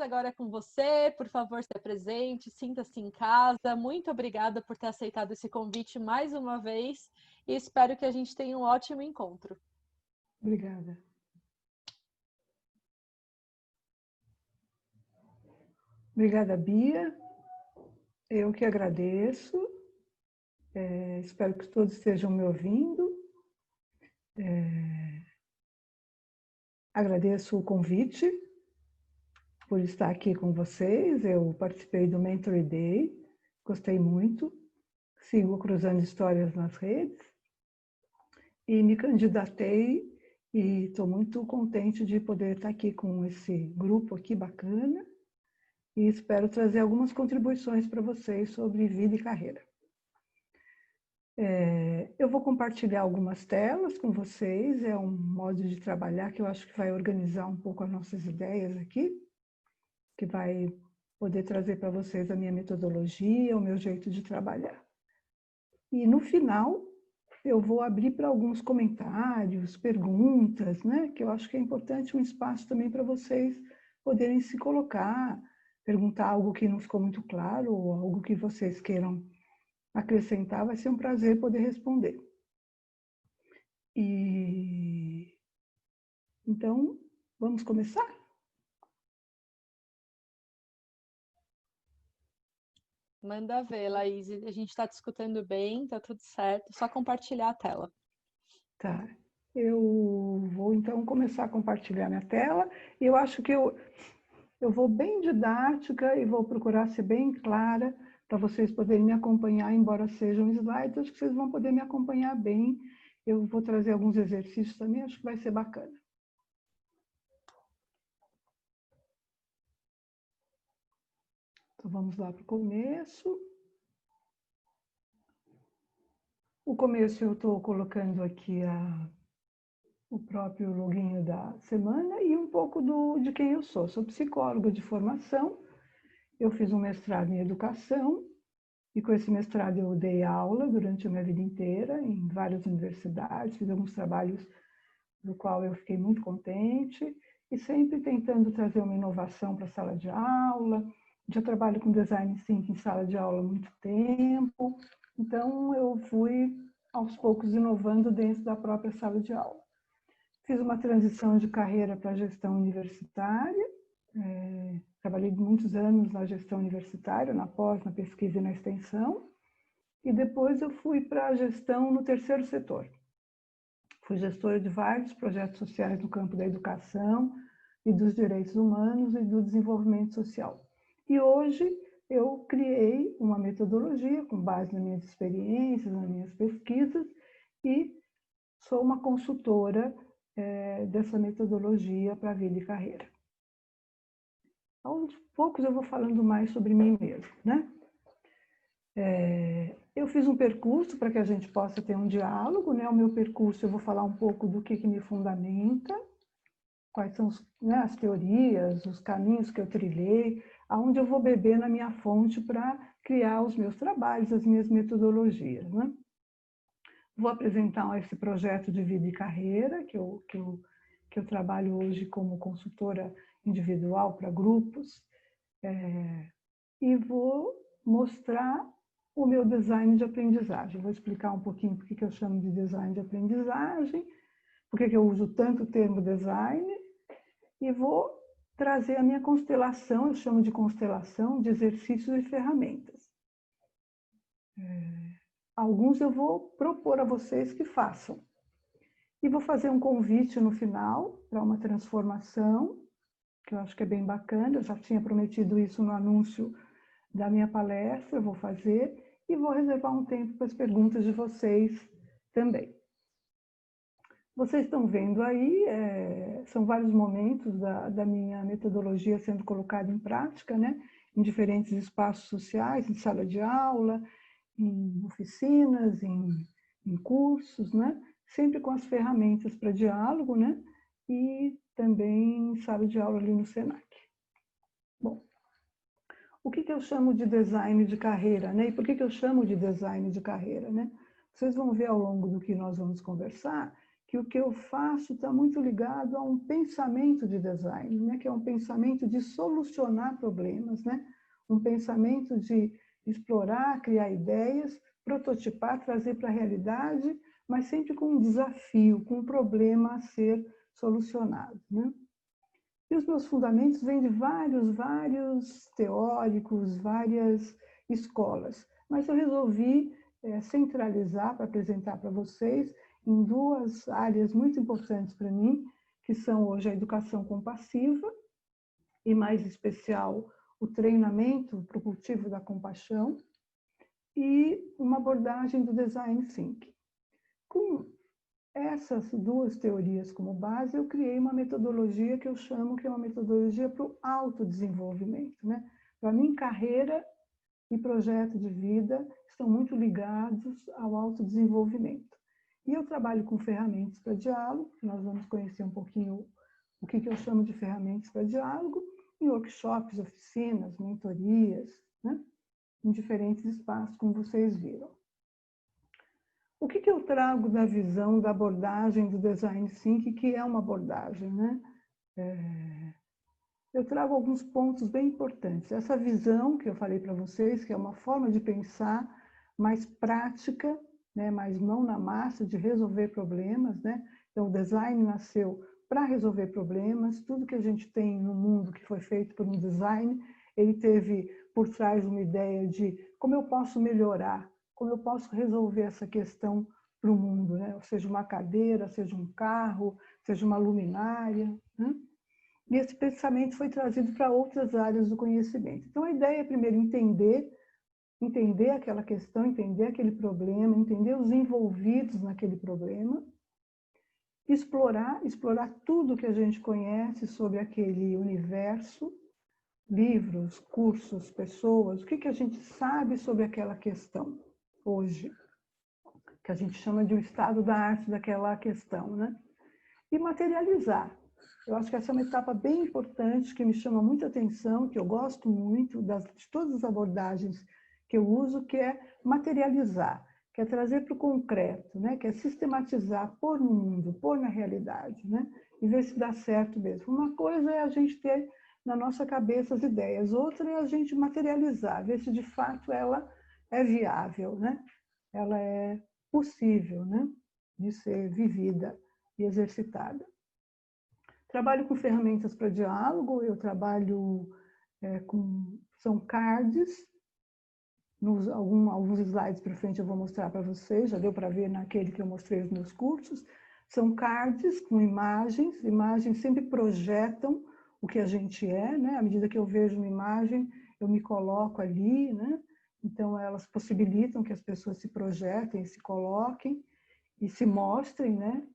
agora é com você. Por favor, se apresente, sinta-se em casa. Muito obrigada por ter aceitado esse convite mais uma vez e espero que a gente tenha um ótimo encontro. Obrigada. Obrigada, Bia. Eu que agradeço. Espero que todos estejam me ouvindo. Agradeço o convite por estar aqui com vocês. Eu participei do Mentoring Day, gostei muito. Sigo cruzando histórias nas redes e me candidatei e estou muito contente de poder estar aqui com esse grupo aqui bacana e espero trazer algumas contribuições para vocês sobre vida e carreira. Eu vou compartilhar algumas telas com vocês, é um modo de trabalhar que eu acho que vai organizar um pouco as nossas ideias aqui, que vai poder trazer para vocês a minha metodologia, o meu jeito de trabalhar. E no final, eu vou abrir para alguns comentários, perguntas, né? Que eu acho que é importante um espaço também para vocês poderem se colocar, perguntar algo que não ficou muito claro ou algo que vocês queiram acrescentar, vai ser um prazer poder responder. Então, vamos começar? Manda ver, Laís. A gente está te escutando bem, tá tudo certo. Só compartilhar a tela. Tá. Eu vou, então, começar a compartilhar minha tela. E eu acho que eu vou bem didática e vou procurar ser bem clara para vocês poderem me acompanhar, embora sejam slides, acho que vocês vão poder me acompanhar bem. Eu vou trazer alguns exercícios também, acho que vai ser bacana. Então, vamos lá para o começo. O começo eu estou colocando aqui o próprio login da semana e um pouco de quem eu sou. Sou psicóloga de formação, eu fiz um mestrado em educação e com esse mestrado eu dei aula durante a minha vida inteira em várias universidades, fiz alguns trabalhos do qual eu fiquei muito contente e sempre tentando trazer uma inovação para a sala de aula. Já trabalho com design thinking em sala de aula há muito tempo, então eu fui aos poucos inovando dentro da própria sala de aula. Fiz uma transição de carreira para a gestão universitária, trabalhei muitos anos na gestão universitária, na pós, na pesquisa e na extensão, e depois eu fui para a gestão no terceiro setor. Fui gestora de vários projetos sociais no campo da educação e dos direitos humanos e do desenvolvimento social. E hoje eu criei uma metodologia com base nas minhas experiências, nas minhas pesquisas, e sou uma consultora dessa metodologia para vida e carreira. Aos poucos eu vou falando mais sobre mim mesmo, né? Eu fiz um percurso para que a gente possa ter um diálogo, né? O meu percurso eu vou falar um pouco do que me fundamenta, quais são as teorias, os caminhos que eu trilhei, aonde eu vou beber na minha fonte para criar os meus trabalhos, as minhas metodologias, né? Vou apresentar esse projeto de vida e carreira, que eu trabalho hoje como consultora individual para grupos, e vou mostrar o meu design de aprendizagem. Vou explicar um pouquinho por que eu chamo de design de aprendizagem, por que eu uso tanto o termo design, e vou trazer a minha constelação, eu chamo de constelação de exercícios e ferramentas. Alguns eu vou propor a vocês que façam. E vou fazer um convite no final para uma transformação, que eu acho que é bem bacana. Eu já tinha prometido isso no anúncio da minha palestra, eu vou fazer. E vou reservar um tempo para as perguntas de vocês também. Vocês estão vendo aí, são vários momentos da minha metodologia sendo colocada em prática, né? Em diferentes espaços sociais, em sala de aula, em oficinas, em cursos, né? Sempre com as ferramentas para diálogo, né? E também em sala de aula ali no Senac. Bom, o que eu chamo de design de carreira, né? E por que eu chamo de design de carreira, né? Vocês vão ver ao longo do que nós vamos conversar que o que eu faço está muito ligado a um pensamento de design, né? Que é um pensamento de solucionar problemas, né? Um pensamento de explorar, criar ideias, prototipar, trazer para a realidade, mas sempre com um desafio, com um problema a ser solucionado, né? E os meus fundamentos vêm de vários teóricos, várias escolas, mas eu resolvi centralizar para apresentar para vocês em duas áreas muito importantes para mim, que são hoje a educação compassiva e, mais especial, o treinamento para o cultivo da compaixão e uma abordagem do design thinking. Com essas duas teorias como base, eu criei uma metodologia que eu chamo que é uma metodologia para o autodesenvolvimento, né? Para mim, carreira e projeto de vida estão muito ligados ao autodesenvolvimento. E eu trabalho com ferramentas para diálogo, nós vamos conhecer um pouquinho o que eu chamo de ferramentas para diálogo, em workshops, oficinas, mentorias, né? Em diferentes espaços, como vocês viram. O que eu trago da visão, da abordagem do Design Thinking, que é uma abordagem, né? Eu trago alguns pontos bem importantes. Essa visão que eu falei para vocês, que é uma forma de pensar mais prática, né? Mais mão na massa, de resolver problemas, né? Então, o design nasceu para resolver problemas. Tudo que a gente tem no mundo que foi feito por um design, ele teve por trás uma ideia de como eu posso melhorar, como eu posso resolver essa questão para o mundo, né? Seja uma cadeira, seja um carro, seja uma luminária, né? E esse pensamento foi trazido para outras áreas do conhecimento. Então, a ideia é primeiro entender aquela questão, entender aquele problema, entender os envolvidos naquele problema, explorar tudo que a gente conhece sobre aquele universo, livros, cursos, pessoas, o que a gente sabe sobre aquela questão hoje, que a gente chama de o estado da arte daquela questão, né? E materializar. Eu acho que essa é uma etapa bem importante, que me chama muita atenção, que eu gosto muito de todas as abordagens que eu uso, que é materializar, que é trazer para o concreto, né? Que é sistematizar, pôr no mundo, pôr na realidade, né? E ver se dá certo mesmo. Uma coisa é a gente ter na nossa cabeça as ideias, outra é a gente materializar, ver se de fato ela é viável, né? Ela é possível, né? De ser vivida e exercitada. Trabalho com ferramentas para diálogo, eu trabalho são cards, alguns slides para frente eu vou mostrar para vocês, já deu para ver naquele que eu mostrei os meus cursos. São cards com imagens sempre projetam o que a gente é, né? À medida que eu vejo uma imagem, eu me coloco ali, né? Então, elas possibilitam que as pessoas se projetem, se coloquem e se mostrem, né?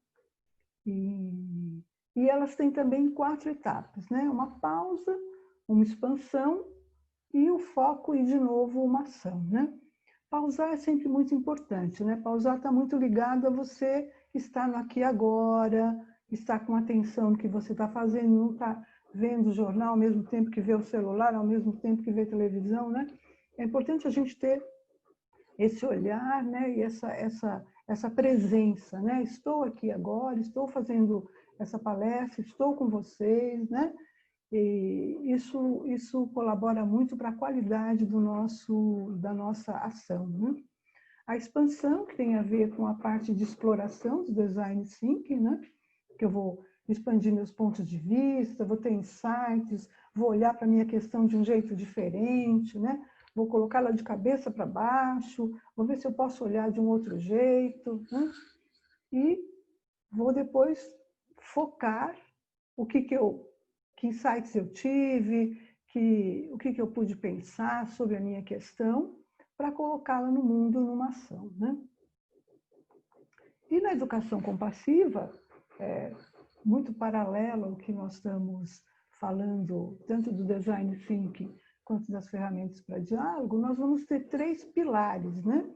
E elas têm também 4 etapas, né? Uma pausa, uma expansão e o foco e, de novo, uma ação, né? Pausar é sempre muito importante, né? Pausar está muito ligado a você estar no aqui e agora, estar com atenção no que você está fazendo, não está vendo o jornal ao mesmo tempo que vê o celular, ao mesmo tempo que vê televisão, né? É importante a gente ter esse olhar, né? E essa presença, né? Estou aqui agora, estou fazendo essa palestra, estou com vocês, né? E isso colabora muito para a qualidade da nossa ação, né? A expansão, que tem a ver com a parte de exploração do design thinking, né? Que eu vou expandir meus pontos de vista, vou ter insights, vou olhar para a minha questão de um jeito diferente, né? Vou colocá-la de cabeça para baixo, vou ver se eu posso olhar de um outro jeito, né? E vou depois focar que insights eu tive, o que eu pude pensar sobre a minha questão, para colocá-la no mundo numa ação, né? E na educação compassiva, muito paralelo ao que nós estamos falando, tanto do design thinking quanto das ferramentas para diálogo, nós vamos ter 3 pilares, né?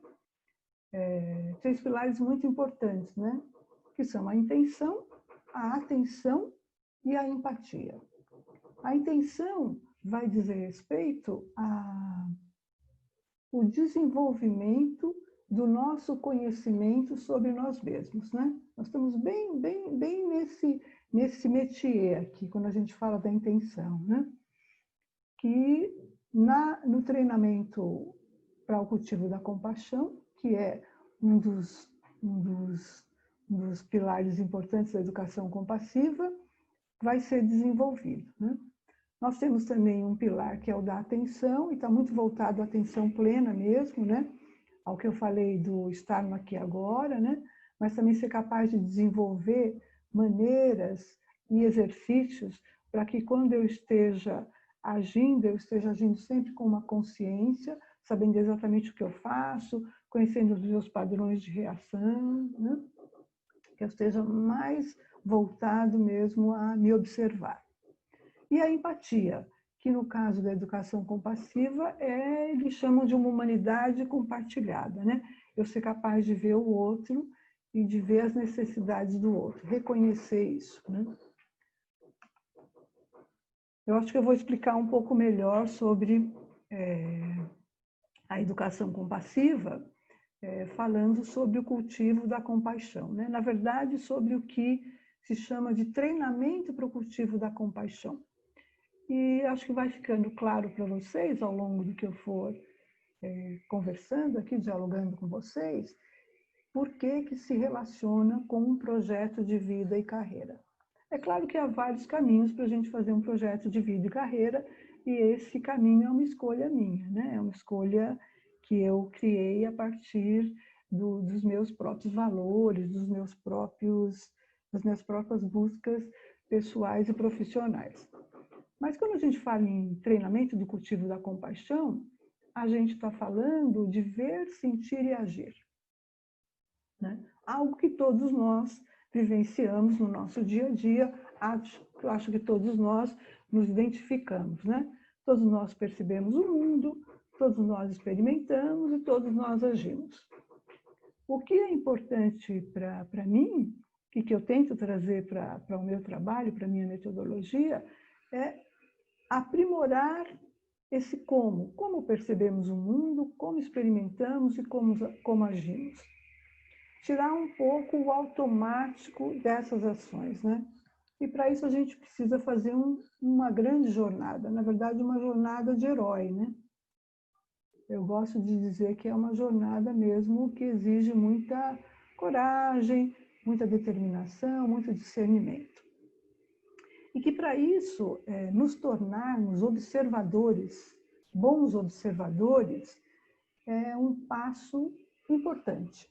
3 pilares muito importantes, né? Que são a intenção, a atenção e a empatia. A intenção vai dizer respeito ao desenvolvimento do nosso conhecimento sobre nós mesmos, né? Nós estamos bem nesse métier aqui, quando a gente fala da intenção, né? Que no treinamento para o cultivo da compaixão, que é um dos pilares importantes da educação compassiva, vai ser desenvolvido, né? Nós temos também um pilar que é o da atenção, e está muito voltado à atenção plena mesmo, né? Ao que eu falei do estar no aqui e agora, né? Mas também ser capaz de desenvolver maneiras e exercícios para que quando eu esteja agindo sempre com uma consciência, sabendo exatamente o que eu faço, conhecendo os meus padrões de reação, né? Que eu esteja mais voltado mesmo a me observar. E a empatia, que no caso da educação compassiva, eles chamam de uma humanidade compartilhada, né? Eu ser capaz de ver o outro e de ver as necessidades do outro, reconhecer isso, né? Eu acho que eu vou explicar um pouco melhor sobre a educação compassiva, falando sobre o cultivo da compaixão, né? Na verdade, sobre o que se chama de treinamento para o cultivo da compaixão. E acho que vai ficando claro para vocês, ao longo do que eu for conversando aqui, dialogando com vocês, por que se relaciona com um projeto de vida e carreira. É claro que há vários caminhos para a gente fazer um projeto de vida e carreira, e esse caminho é uma escolha minha, né? É uma escolha que eu criei a partir dos meus próprios valores, das minhas próprias buscas pessoais e profissionais. Mas quando a gente fala em treinamento do cultivo da compaixão, a gente está falando de ver, sentir e agir, né? Algo que todos nós vivenciamos no nosso dia a dia, eu acho que todos nós nos identificamos, né? Todos nós percebemos o mundo, todos nós experimentamos e todos nós agimos. O que é importante para mim, e que eu tento trazer para o meu trabalho, para a minha metodologia, é aprimorar esse como percebemos o mundo, como experimentamos e como agimos. Tirar um pouco o automático dessas ações, né? E para isso a gente precisa fazer uma grande jornada, na verdade uma jornada de herói, né? Eu gosto de dizer que é uma jornada mesmo que exige muita coragem, muita determinação, muito discernimento. E que para isso, nos tornarmos observadores, bons observadores, é um passo importante.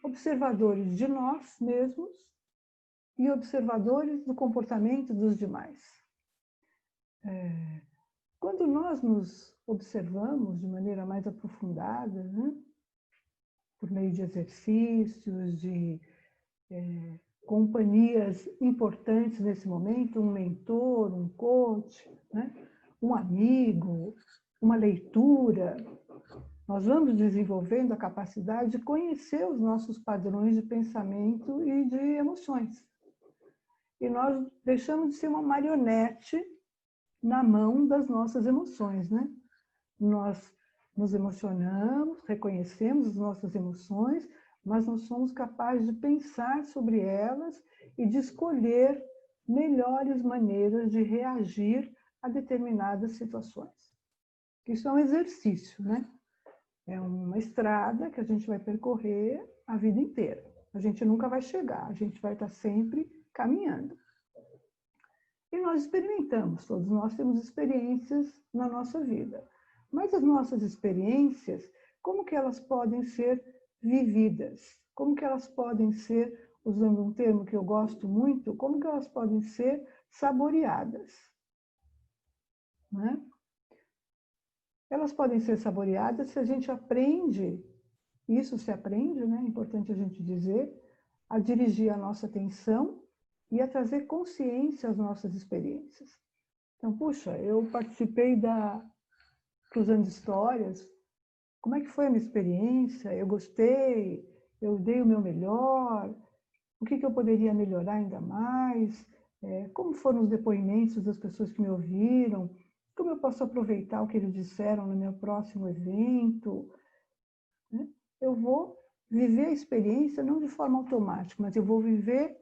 Observadores de nós mesmos e observadores do comportamento dos demais. Quando nós nos observamos de maneira mais aprofundada, né? Por meio de exercícios, de companhias importantes nesse momento, um mentor, um coach, né? Um amigo, uma leitura, nós vamos desenvolvendo a capacidade de conhecer os nossos padrões de pensamento e de emoções. E nós deixamos de ser uma marionete na mão das nossas emoções, né? Nós nos emocionamos, reconhecemos as nossas emoções, mas não somos capazes de pensar sobre elas e de escolher melhores maneiras de reagir a determinadas situações. Isso é um exercício, né? É uma estrada que a gente vai percorrer a vida inteira. A gente nunca vai chegar, a gente vai estar sempre caminhando. E nós experimentamos, todos nós temos experiências na nossa vida. Mas as nossas experiências, como que elas podem ser vividas? Como que elas podem ser, usando um termo que eu gosto muito, como que elas podem ser saboreadas? Né? Elas podem ser saboreadas se a gente aprende, isso se aprende, né? É importante a gente dizer, a dirigir a nossa atenção e a trazer consciência às nossas experiências. Então, puxa, eu participei da Cruzando Histórias, como é que foi a minha experiência? Eu gostei, eu dei o meu melhor, o que eu poderia melhorar ainda mais? Como foram os depoimentos das pessoas que me ouviram? Como eu posso aproveitar o que eles disseram no meu próximo evento? eu vou viver a experiência não de forma automática, mas eu vou viver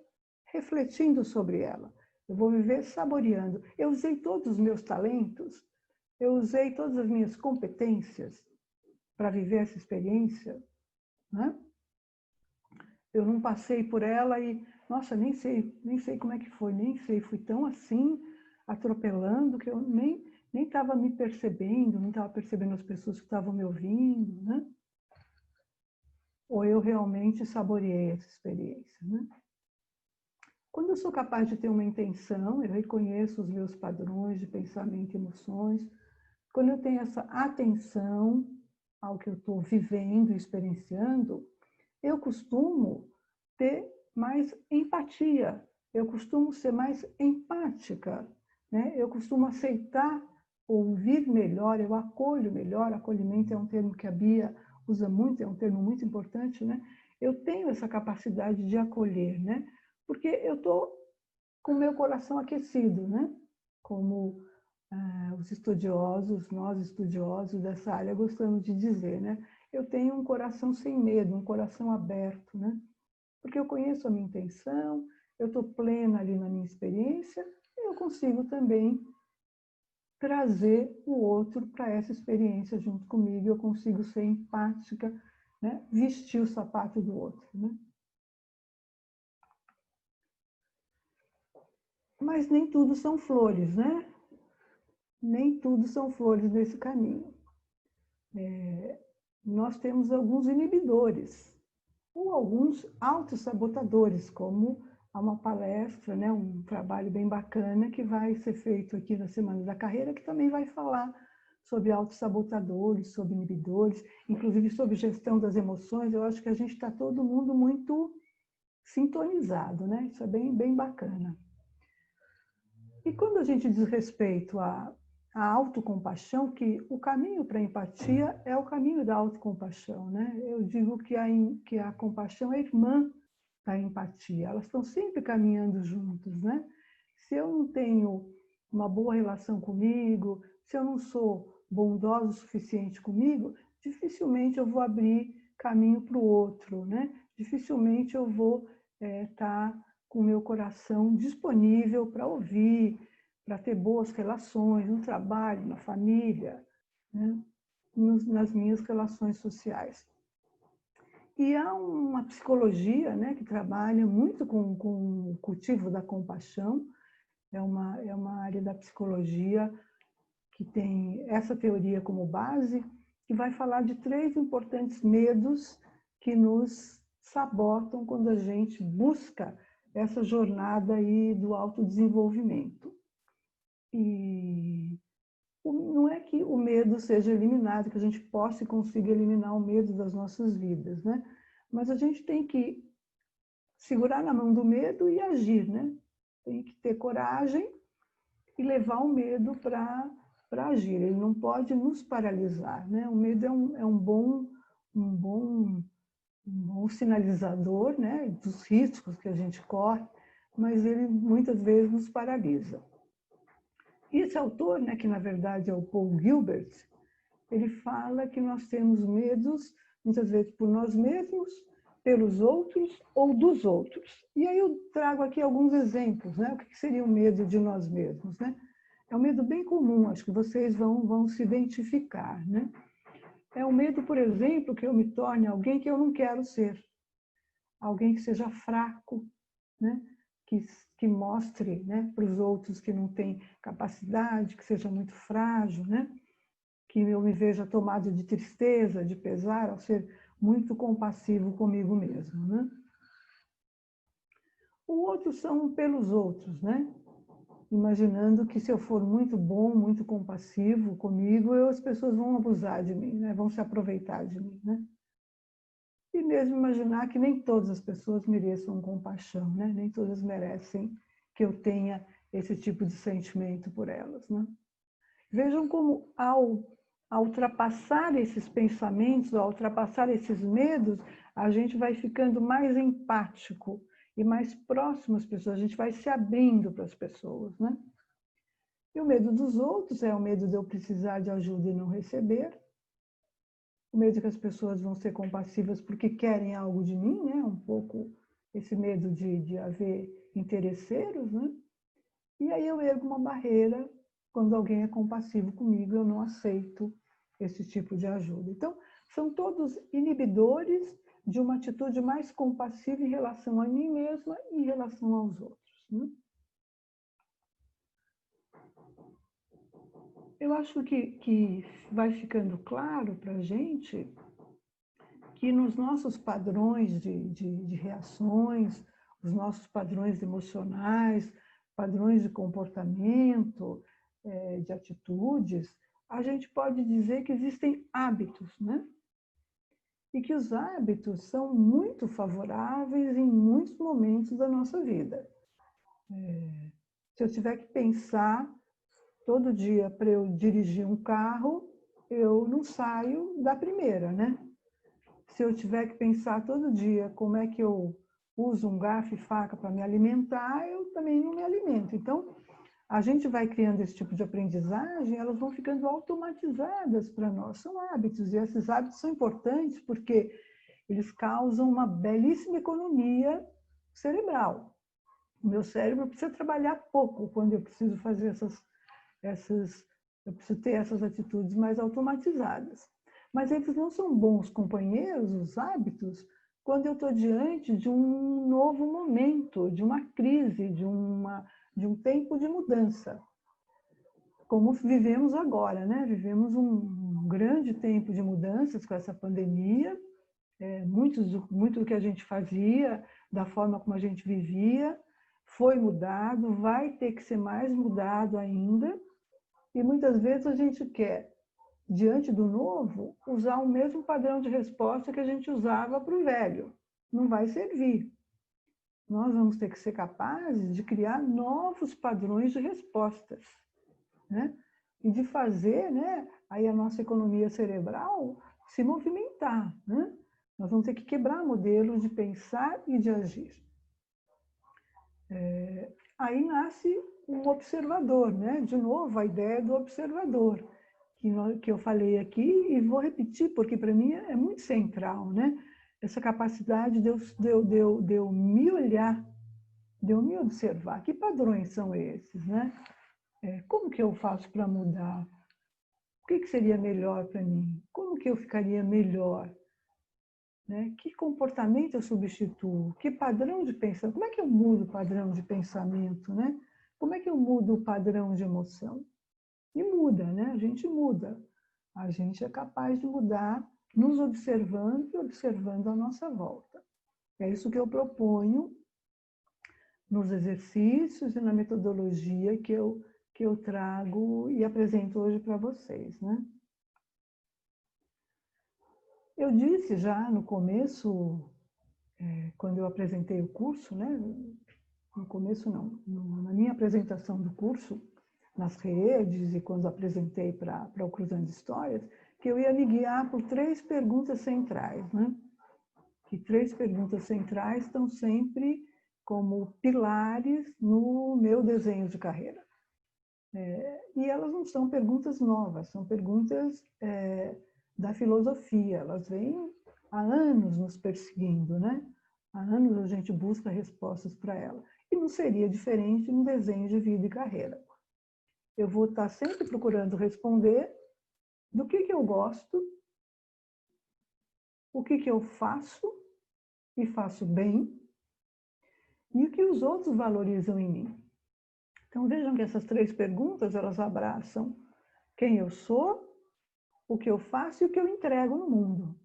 refletindo sobre ela. Eu vou viver saboreando. Eu usei todos os meus talentos, eu usei todas as minhas competências para viver essa experiência, né? Eu não passei por ela e, nossa, nem sei como é que foi, nem sei, fui tão assim, atropelando, que eu nem estava me percebendo, não estava percebendo as pessoas que estavam me ouvindo, né? Ou eu realmente saboreei essa experiência, né? Quando eu sou capaz de ter uma intenção, eu reconheço os meus padrões de pensamento e emoções, quando eu tenho essa atenção ao que eu estou vivendo e experienciando, eu costumo ter mais empatia, eu costumo ser mais empática, né? Eu costumo aceitar, ouvir melhor, eu acolho melhor. Acolhimento é um termo que a Bia usa muito, é um termo muito importante, né? Eu tenho essa capacidade de acolher, né? Porque eu estou com o meu coração aquecido, né? Como os estudiosos, nós estudiosos dessa área gostamos de dizer, né? Eu tenho um coração sem medo, um coração aberto, né? Porque eu conheço a minha intenção, eu estou plena ali na minha experiência, e eu consigo também trazer o outro para essa experiência junto comigo, eu consigo ser empática, né? Vestir o sapato do outro, né? Mas nem tudo são flores, né? Nem tudo são flores nesse caminho. Nós temos alguns inibidores, ou alguns autossabotadores, como há uma palestra, né, um trabalho bem bacana que vai ser feito aqui na Semana da Carreira, que também vai falar sobre autossabotadores, sobre inibidores, inclusive sobre gestão das emoções. Eu acho que a gente está todo mundo muito sintonizado, né? Isso é bem bacana. E quando a gente diz respeito à autocompaixão, que o caminho para a empatia é o caminho da autocompaixão, né? Eu digo que a compaixão é irmã da empatia, elas estão sempre caminhando juntos, né? Se eu não tenho uma boa relação comigo, se eu não sou bondosa o suficiente comigo, dificilmente eu vou abrir caminho para o outro, né? Dificilmente eu vou estar com o meu coração disponível para ouvir, para ter boas relações no trabalho, na família, né? Nas minhas relações sociais. E há uma psicologia, né, que trabalha muito com o cultivo da compaixão, é uma área da psicologia que tem essa teoria como base, que vai falar de 3 importantes medos que nos sabotam quando a gente busca essa jornada aí do autodesenvolvimento. E não é que o medo seja eliminado, que a gente possa e consiga eliminar o medo das nossas vidas, né? Mas a gente tem que segurar na mão do medo e agir, né? Tem que ter coragem e levar o medo para agir. Ele não pode nos paralisar, né? O medo é um bom sinalizador, né, dos riscos que a gente corre, mas ele muitas vezes nos paralisa. E esse autor, né, que na verdade é o Paul Gilbert, ele fala que nós temos medos, muitas vezes por nós mesmos, pelos outros ou dos outros. E aí eu trago aqui alguns exemplos, né? O que seria o medo de nós mesmos, né? É um medo bem comum, acho que vocês vão se identificar, né? É o medo, por exemplo, que eu me torne alguém que eu não quero ser. Alguém que seja fraco, né? Que mostre, né, para os outros que não tem capacidade, que seja muito frágil, né? Que eu me veja tomado de tristeza, de pesar, ao ser muito compassivo comigo mesmo, né? O outro são pelos outros, né? Imaginando que se eu for muito bom, muito compassivo comigo, as pessoas vão abusar de mim, né? Vão se aproveitar de mim, né? E mesmo imaginar que nem todas as pessoas mereçam compaixão, né? Nem todas merecem que eu tenha esse tipo de sentimento por elas, né? Vejam como ao ultrapassar esses pensamentos, ao ultrapassar esses medos, a gente vai ficando mais empático e mais próximo às pessoas, a gente vai se abrindo para as pessoas, né? E o medo dos outros é o medo de eu precisar de ajuda e não receber. o medo de que as pessoas vão ser compassivas porque querem algo de mim, né? Um pouco esse medo de haver interesseiros, né? E aí eu ergo uma barreira quando alguém é compassivo comigo, eu não aceito esse tipo de ajuda. Então, são todos inibidores de uma atitude mais compassiva em relação a mim mesma e em relação aos outros, né? Eu acho que vai ficando claro para a gente que nos nossos padrões de reações, os nossos padrões emocionais, padrões de comportamento, de atitudes, a gente pode dizer que existem hábitos, né? E que os hábitos são muito favoráveis em muitos momentos da nossa vida. Se eu tiver que pensar todo dia para eu dirigir um carro, eu não saio da primeira, né? Se eu tiver que pensar todo dia como é que eu uso um garfo e faca para me alimentar, eu também não me alimento. Então, a gente vai criando esse tipo de aprendizagem, elas vão ficando automatizadas para nós. São hábitos, e esses hábitos são importantes porque eles causam uma belíssima economia cerebral. O meu cérebro precisa trabalhar pouco quando eu preciso fazer eu preciso ter essas atitudes mais automatizadas. Mas eles não são bons companheiros, os hábitos, quando eu estou diante de um novo momento, de uma crise, de um tempo de mudança. Como vivemos agora, né? Vivemos um grande tempo de mudanças com essa pandemia. Muito do que a gente fazia, da forma como a gente vivia, foi mudado, vai ter que ser mais mudado ainda. E muitas vezes a gente quer, diante do novo, usar o mesmo padrão de resposta que a gente usava para o velho. Não vai servir. Nós vamos ter que ser capazes de criar novos padrões de respostas, né? E de fazer, né, aí a nossa economia cerebral se movimentar, né? Nós vamos ter que quebrar modelos de pensar e de agir. Aí nasce um observador, né? De novo, a ideia do observador, que eu falei aqui e vou repetir, porque para mim é muito central, né? Essa capacidade de eu me olhar, de eu me observar. Que padrões são esses, né? Como que eu faço para mudar? O que seria melhor para mim? Como que eu ficaria melhor? Né? Que comportamento eu substituo? Que padrão de pensamento? Como é que eu mudo o padrão de pensamento? Né? Como é que eu mudo o padrão de emoção? E muda, né? A gente muda. A gente é capaz de mudar nos observando e observando a nossa volta. É isso que eu proponho nos exercícios e na metodologia que eu trago e apresento hoje para vocês, né? Eu disse já no começo, quando eu apresentei o curso, né? No começo não, na minha apresentação do curso, nas redes e quando apresentei para o Cruzando Histórias, que eu ia me guiar por 3 perguntas centrais, né? Que 3 perguntas centrais estão sempre como pilares no meu desenho de carreira. E elas não são perguntas novas, são perguntas da filosofia, elas vêm há anos nos perseguindo, né? Há anos a gente busca respostas para ela. E não seria diferente no desenho de vida e carreira. Eu vou estar sempre procurando responder do que eu gosto, o que eu faço e faço bem, e o que os outros valorizam em mim. Então vejam que essas 3 perguntas, elas abraçam quem eu sou, o que eu faço e o que eu entrego no mundo,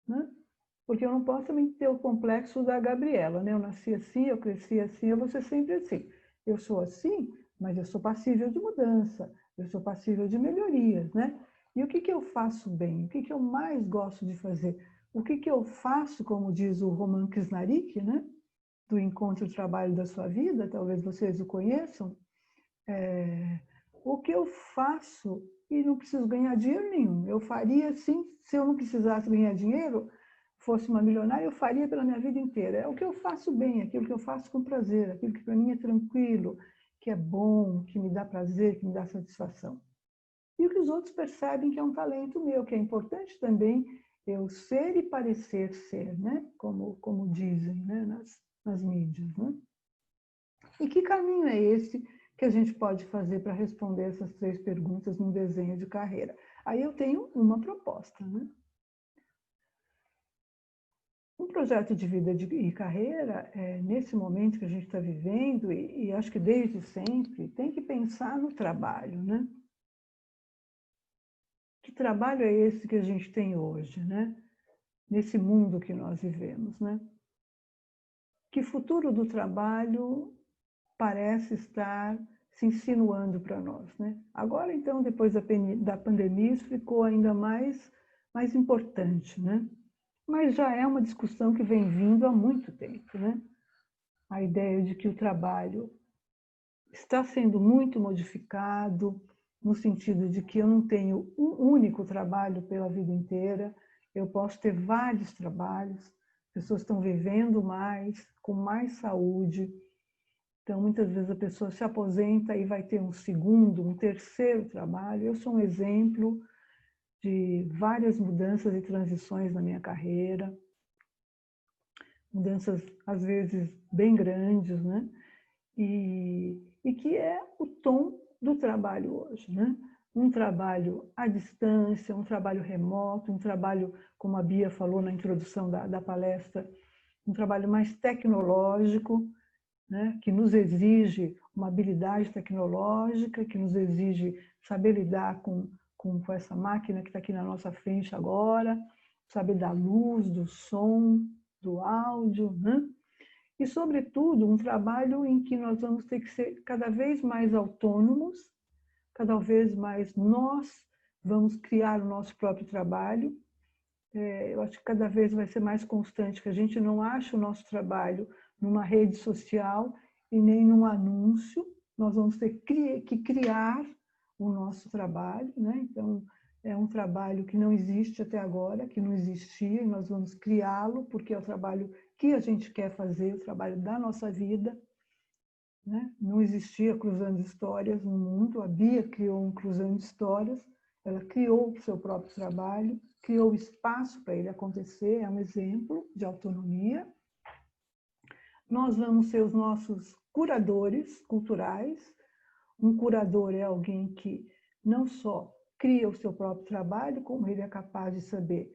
né? Porque eu não posso também ter o complexo da Gabriela, né? Eu nasci assim, eu cresci assim, eu vou ser sempre assim. Eu sou assim, mas eu sou passível de mudança, eu sou passível de melhorias, né? E o que eu faço bem? O que eu mais gosto de fazer? O que eu faço, como diz o Roman Krishnarik, né? Do Encontro e Trabalho da Sua Vida, talvez vocês o conheçam. O que eu faço e não preciso ganhar dinheiro nenhum. Eu faria, sim, se eu não precisasse ganhar dinheiro, fosse uma milionária, eu faria pela minha vida inteira. É o que eu faço bem, aquilo que eu faço com prazer, aquilo que para mim é tranquilo, que é bom, que me dá prazer, que me dá satisfação. e o que os outros percebem que é um talento meu, que é importante também eu ser e parecer ser, né? Como dizem, né? Nas mídias, né? E que caminho é esse que a gente pode fazer para responder essas 3 perguntas num desenho de carreira? Aí eu tenho uma proposta, né? Um projeto de vida e carreira, nesse momento que a gente está vivendo, e acho que desde sempre, tem que pensar no trabalho, né? Que trabalho é esse que a gente tem hoje, né? Nesse mundo que nós vivemos, né? Que futuro do trabalho parece estar se insinuando para nós, né? Agora, então, depois da pandemia, isso ficou ainda mais importante, né? Mas já é uma discussão que vem vindo há muito tempo, né? A ideia de que o trabalho está sendo muito modificado, no sentido de que eu não tenho um único trabalho pela vida inteira, eu posso ter vários trabalhos, pessoas estão vivendo mais, com mais saúde. Então, muitas vezes a pessoa se aposenta e vai ter um segundo, um terceiro trabalho. Eu sou um exemplo de várias mudanças e transições na minha carreira, mudanças às vezes bem grandes, né? E que é o tom do trabalho hoje, né? Um trabalho à distância, um trabalho remoto, um trabalho, como a Bia falou na introdução da palestra, um trabalho mais tecnológico, né? Que nos exige uma habilidade tecnológica, que nos exige saber lidar com essa máquina que está aqui na nossa frente agora, saber da luz, do som, do áudio, né? E, sobretudo, um trabalho em que nós vamos ter que ser cada vez mais autônomos, cada vez mais nós vamos criar o nosso próprio trabalho. Eu acho que cada vez vai ser mais constante, que a gente não acha o nosso trabalho numa rede social e nem num anúncio. Nós vamos ter que criar o nosso trabalho, né? Então, é um trabalho que não existe até agora, que não existia, e nós vamos criá-lo, porque é o trabalho que a gente quer fazer, o trabalho da nossa vida, né? Não existia Cruzando Histórias no mundo, a Bia criou um Cruzando Histórias, ela criou o seu próprio trabalho, criou espaço para ele acontecer, é um exemplo de autonomia. Nós vamos ser os nossos curadores culturais. Um curador é alguém que não só cria o seu próprio trabalho, como ele é capaz de saber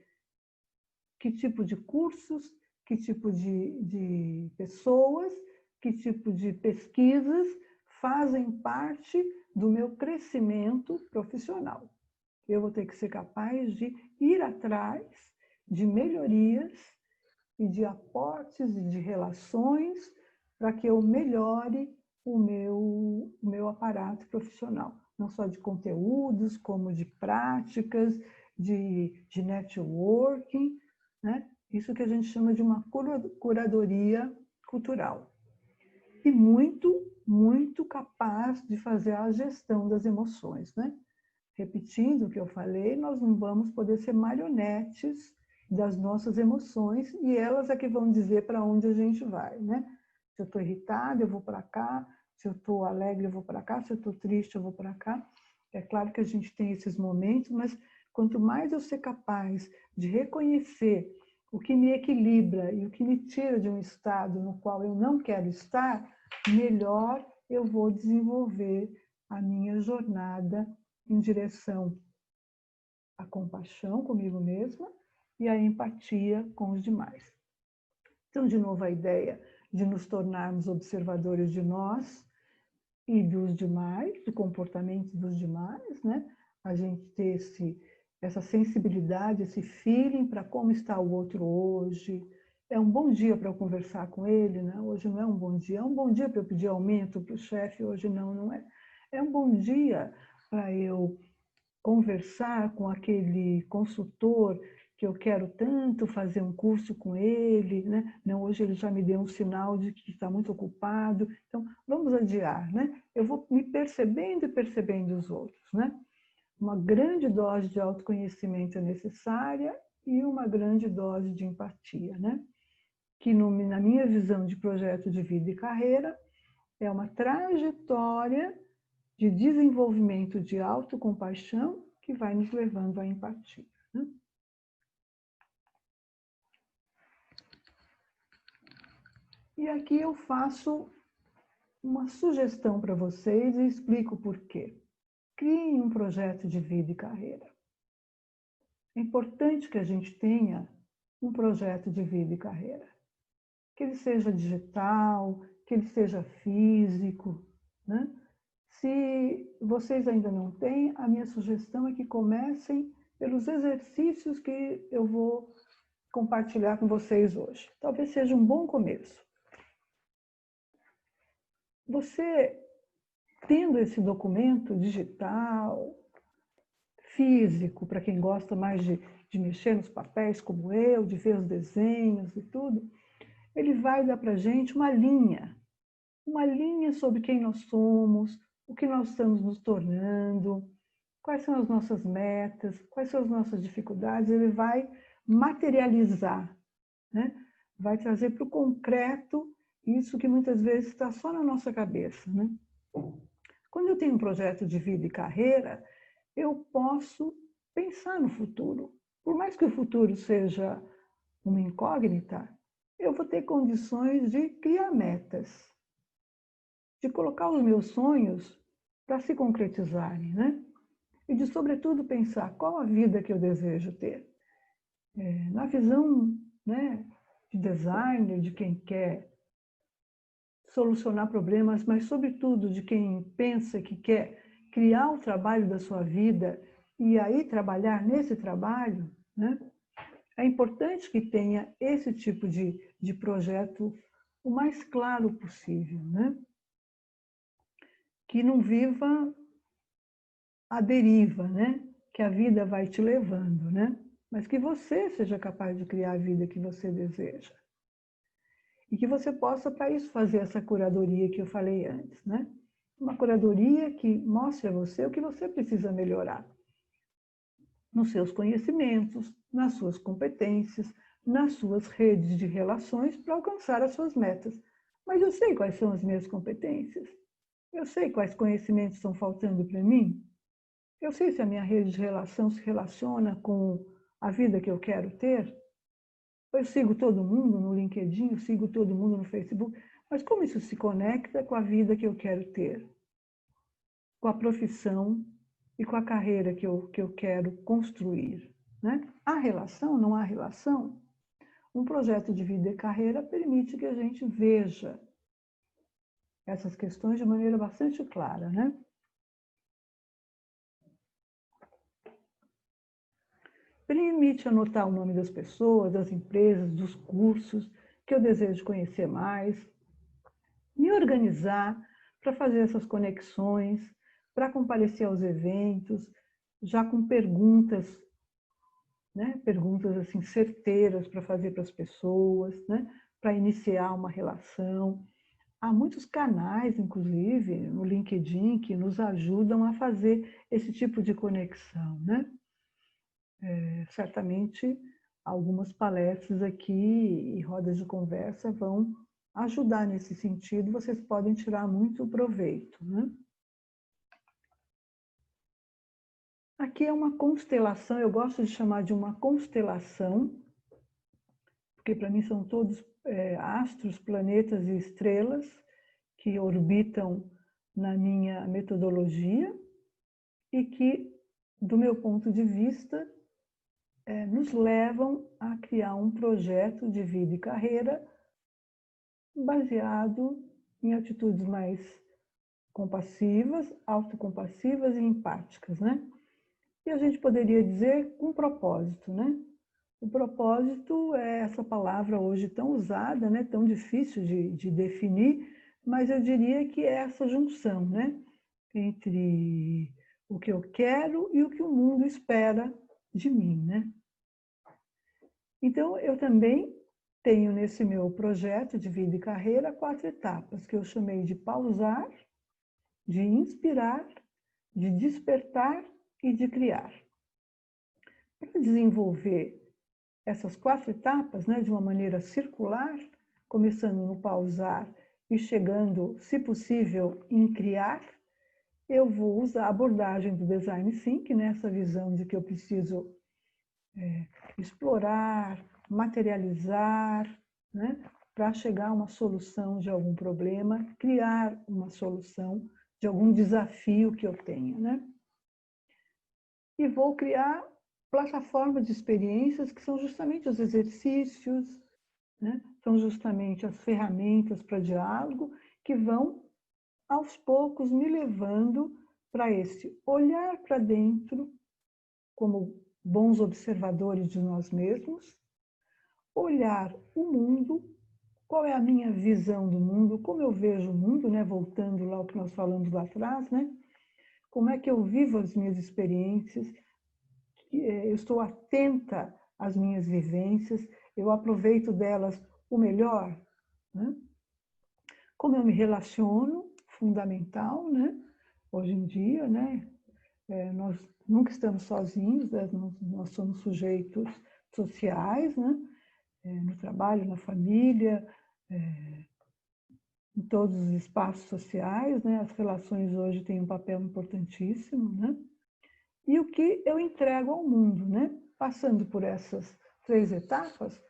que tipo de cursos, que tipo de pessoas, que tipo de pesquisas fazem parte do meu crescimento profissional. Eu vou ter que ser capaz de ir atrás de melhorias e de aportes e de relações para que eu melhore o meu aparato profissional, não só de conteúdos, como de práticas, de networking, né? Isso que a gente chama de uma curadoria cultural. E muito capaz de fazer a gestão das emoções, né? Repetindo o que eu falei, nós não vamos poder ser marionetes das nossas emoções e elas é que vão dizer para onde a gente vai, né? Se eu estou irritada, eu vou para cá. Se eu estou alegre, eu vou para cá. Se eu estou triste, eu vou para cá. É claro que a gente tem esses momentos, mas quanto mais eu ser capaz de reconhecer o que me equilibra e o que me tira de um estado no qual eu não quero estar, melhor eu vou desenvolver a minha jornada em direção à compaixão comigo mesma e à empatia com os demais. Então, de novo, a ideia de nos tornarmos observadores de nós e dos demais, do comportamento dos demais, né? A gente ter essa sensibilidade, esse feeling para como está o outro hoje. É um bom dia para eu conversar com ele, né? Hoje não é um bom dia. É um bom dia para eu pedir aumento para o chefe, hoje não é. É um bom dia para eu conversar com aquele consultor que eu quero tanto fazer um curso com ele, né? Não, hoje ele já me deu um sinal de que está muito ocupado, então vamos adiar, né? Eu vou me percebendo e percebendo os outros, né? Uma grande dose de autoconhecimento é necessária e uma grande dose de empatia, né? Que na minha visão de projeto de vida e carreira é uma trajetória de desenvolvimento de autocompaixão que vai nos levando à empatia, né? E aqui eu faço uma sugestão para vocês e explico por quê. Criem um projeto de vida e carreira. É importante que a gente tenha um projeto de vida e carreira. Que ele seja digital, que ele seja físico, né? Se vocês ainda não têm, a minha sugestão é que comecem pelos exercícios que eu vou compartilhar com vocês hoje. Talvez seja um bom começo. Você, tendo esse documento digital, físico, para quem gosta mais de mexer nos papéis como eu, de ver os desenhos e tudo, ele vai dar para a gente uma linha sobre quem nós somos, o que nós estamos nos tornando, quais são as nossas metas, quais são as nossas dificuldades. Ele vai materializar, né? Vai trazer para o concreto isso que muitas vezes está só na nossa cabeça, né? Quando eu tenho um projeto de vida e carreira, eu posso pensar no futuro. Por mais que o futuro seja uma incógnita, eu vou ter condições de criar metas, de colocar os meus sonhos para se concretizarem, né? E de, sobretudo, pensar qual a vida que eu desejo ter. Na visão, né, de designer, de quem quer solucionar problemas, mas, sobretudo, de quem pensa que quer criar o trabalho da sua vida e aí trabalhar nesse trabalho, né? É importante que tenha esse tipo de projeto o mais claro possível, né? Que não viva a deriva, né? Que a vida vai te levando, né? Mas que você seja capaz de criar a vida que você deseja. E que você possa, para isso, fazer essa curadoria que eu falei antes, né? Uma curadoria que mostre a você o que você precisa melhorar nos seus conhecimentos, nas suas competências, nas suas redes de relações para alcançar as suas metas. Mas eu sei quais são as minhas competências. Eu sei quais conhecimentos estão faltando para mim. Eu sei se a minha rede de relação se relaciona com a vida que eu quero ter. Eu sigo todo mundo no LinkedIn, eu sigo todo mundo no Facebook, mas como isso se conecta com a vida que eu quero ter? Com a profissão e com a carreira que eu quero construir, né? Há relação? Não há relação? Um projeto de vida e carreira permite que a gente veja essas questões de maneira bastante clara, né? Permite anotar o nome das pessoas, das empresas, dos cursos que eu desejo conhecer mais, me organizar para fazer essas conexões, para comparecer aos eventos, já com perguntas, né? Perguntas assim certeiras para fazer para as pessoas, né? Para iniciar uma relação. Há muitos canais, inclusive, no LinkedIn, que nos ajudam a fazer esse tipo de conexão, né? Certamente, algumas palestras aqui e rodas de conversa vão ajudar nesse sentido, vocês podem tirar muito proveito, né? Aqui é uma constelação, eu gosto de chamar de uma constelação, porque para mim são todos astros, planetas e estrelas que orbitam na minha metodologia e que, do meu ponto de vista, nos levam a criar um projeto de vida e carreira baseado em atitudes mais compassivas, autocompassivas e empáticas, né? E a gente poderia dizer com propósito, né? O propósito é essa palavra hoje tão usada, né? Tão difícil de definir, mas eu diria que é essa junção, né? Entre o que eu quero e o que o mundo espera de mim, né? Então, eu também tenho nesse meu projeto de vida e carreira 4 etapas, que eu chamei de pausar, de inspirar, de despertar e de criar. Para desenvolver essas 4 etapas, né, de uma maneira circular, começando no pausar e chegando, se possível, em criar, eu vou usar a abordagem do Design Thinking, nessa visão de que eu preciso explorar, materializar, né, para chegar a uma solução de algum problema, criar uma solução de algum desafio que eu tenha, né? E vou criar plataformas de experiências que são justamente os exercícios, né? São justamente as ferramentas para diálogo que vão, aos poucos, me levando para esse olhar para dentro, como bons observadores de nós mesmos, olhar o mundo, qual é a minha visão do mundo, como eu vejo o mundo, né? Voltando lá ao que nós falamos lá atrás, né? Como é que eu vivo as minhas experiências, eu estou atenta às minhas vivências, eu aproveito delas o melhor, né? Como eu me relaciono, fundamental, né? Hoje em dia, né? Nós nunca estamos sozinhos, né? Nós somos sujeitos sociais, né? No trabalho, na família, em todos os espaços sociais, né? As relações hoje têm um papel importantíssimo, né? E o que eu entrego ao mundo, né? Passando por essas 3 etapas,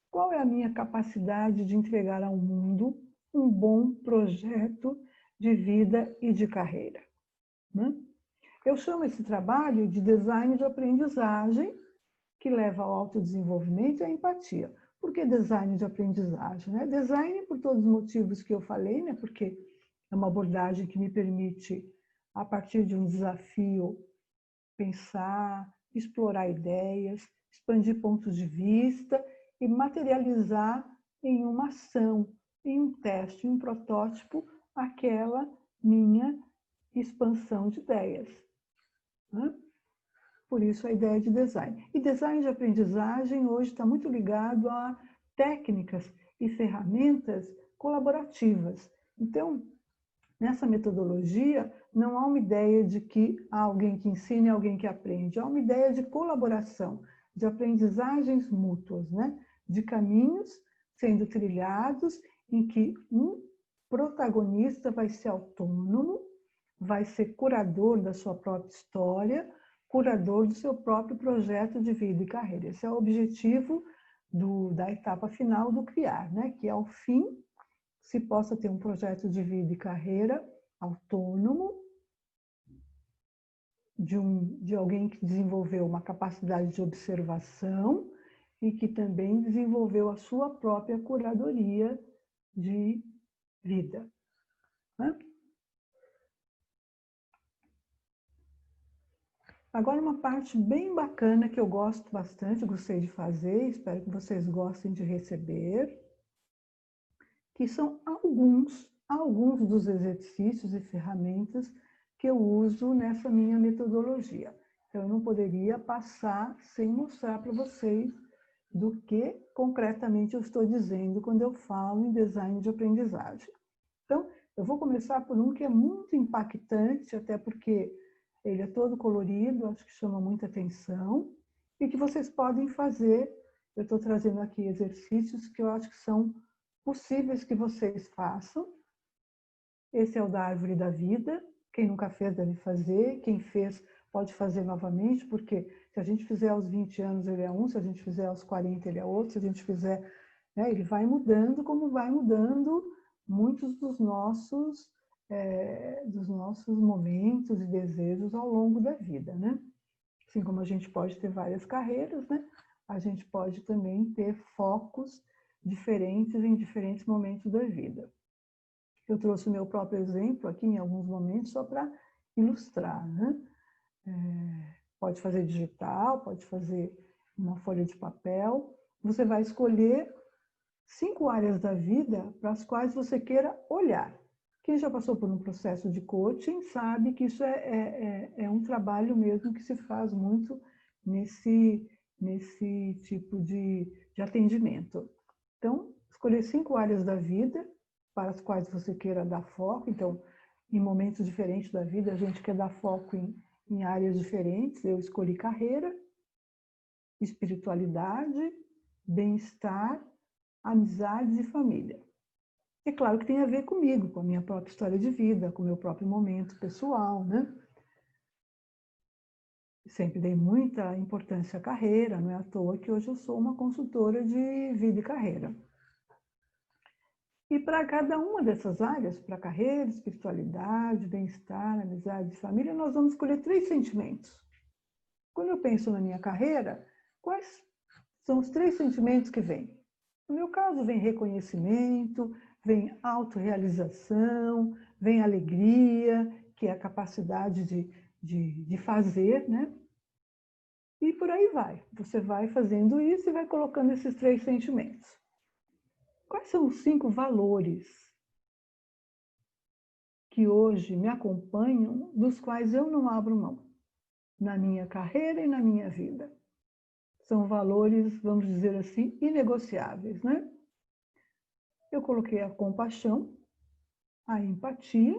qual é a minha capacidade de entregar ao mundo um bom projeto de vida e de carreira, né? Eu chamo esse trabalho de design de aprendizagem, que leva ao autodesenvolvimento e à empatia. Por que design de aprendizagem, né? Design por todos os motivos que eu falei, né? Porque é uma abordagem que me permite, a partir de um desafio, pensar, explorar ideias, expandir pontos de vista e materializar em uma ação, em um teste, em um protótipo, aquela minha expansão de ideias, né? Por isso a ideia de design. E design de aprendizagem hoje está muito ligado a técnicas e ferramentas colaborativas. Então, nessa metodologia, não há uma ideia de que há alguém que ensina e alguém que aprende. Há uma ideia de colaboração, de aprendizagens mútuas, né? De caminhos sendo trilhados em que um protagonista vai ser autônomo, vai ser curador da sua própria história, curador do seu próprio projeto de vida e carreira. Esse é o objetivo da etapa final do criar, né? Que ao fim se possa ter um projeto de vida e carreira autônomo, de alguém que desenvolveu uma capacidade de observação e que também desenvolveu a sua própria curadoria de vida, né? Agora, uma parte bem bacana que eu gosto bastante, gostei de fazer, espero que vocês gostem de receber, que são alguns dos exercícios e ferramentas que eu uso nessa minha metodologia. Então, eu não poderia passar sem mostrar para vocês do que concretamente eu estou dizendo quando eu falo em design de aprendizagem. Então, eu vou começar por um que é muito impactante, até porque ele é todo colorido, acho que chama muita atenção, e que vocês podem fazer. Eu estou trazendo aqui exercícios que eu acho que são possíveis que vocês façam. Esse é o da árvore da vida. Quem nunca fez deve fazer. Quem fez pode fazer novamente, porque se a gente fizer aos 20 anos ele é um, se a gente fizer aos 40 ele é outro, se a gente fizer, né, ele vai mudando, como vai mudando muitos dos nossos momentos e desejos ao longo da vida, né? Assim como a gente pode ter várias carreiras, né? A gente pode também ter focos diferentes em diferentes momentos da vida. Eu trouxe o meu próprio exemplo aqui em alguns momentos só para ilustrar, né? Pode fazer digital, pode fazer uma folha de papel. Você vai escolher 5 áreas da vida para as quais você queira olhar. Quem já passou por um processo de coaching sabe que isso é um trabalho mesmo que se faz muito nesse tipo de atendimento. Então, escolher 5 áreas da vida para as quais você queira dar foco. Então, em momentos diferentes da vida, a gente quer dar foco em áreas diferentes. Eu escolhi carreira, espiritualidade, bem-estar, amizades e família. É claro que tem a ver comigo, com a minha própria história de vida, com o meu próprio momento pessoal, né? Sempre dei muita importância à carreira, não é à toa que hoje eu sou uma consultora de vida e carreira. E para cada uma dessas áreas, para carreira, espiritualidade, bem-estar, amizade, família, nós vamos escolher 3 sentimentos. Quando eu penso na minha carreira, quais são os 3 sentimentos que vêm? No meu caso, vem reconhecimento, vem autorrealização, vem alegria, que é a capacidade de fazer, né? E por aí vai. Você vai fazendo isso e vai colocando esses 3 sentimentos. Quais são os 5 valores que hoje me acompanham, dos quais eu não abro mão, na minha carreira e na minha vida? São valores, vamos dizer assim, inegociáveis, né? Eu coloquei a compaixão, a empatia,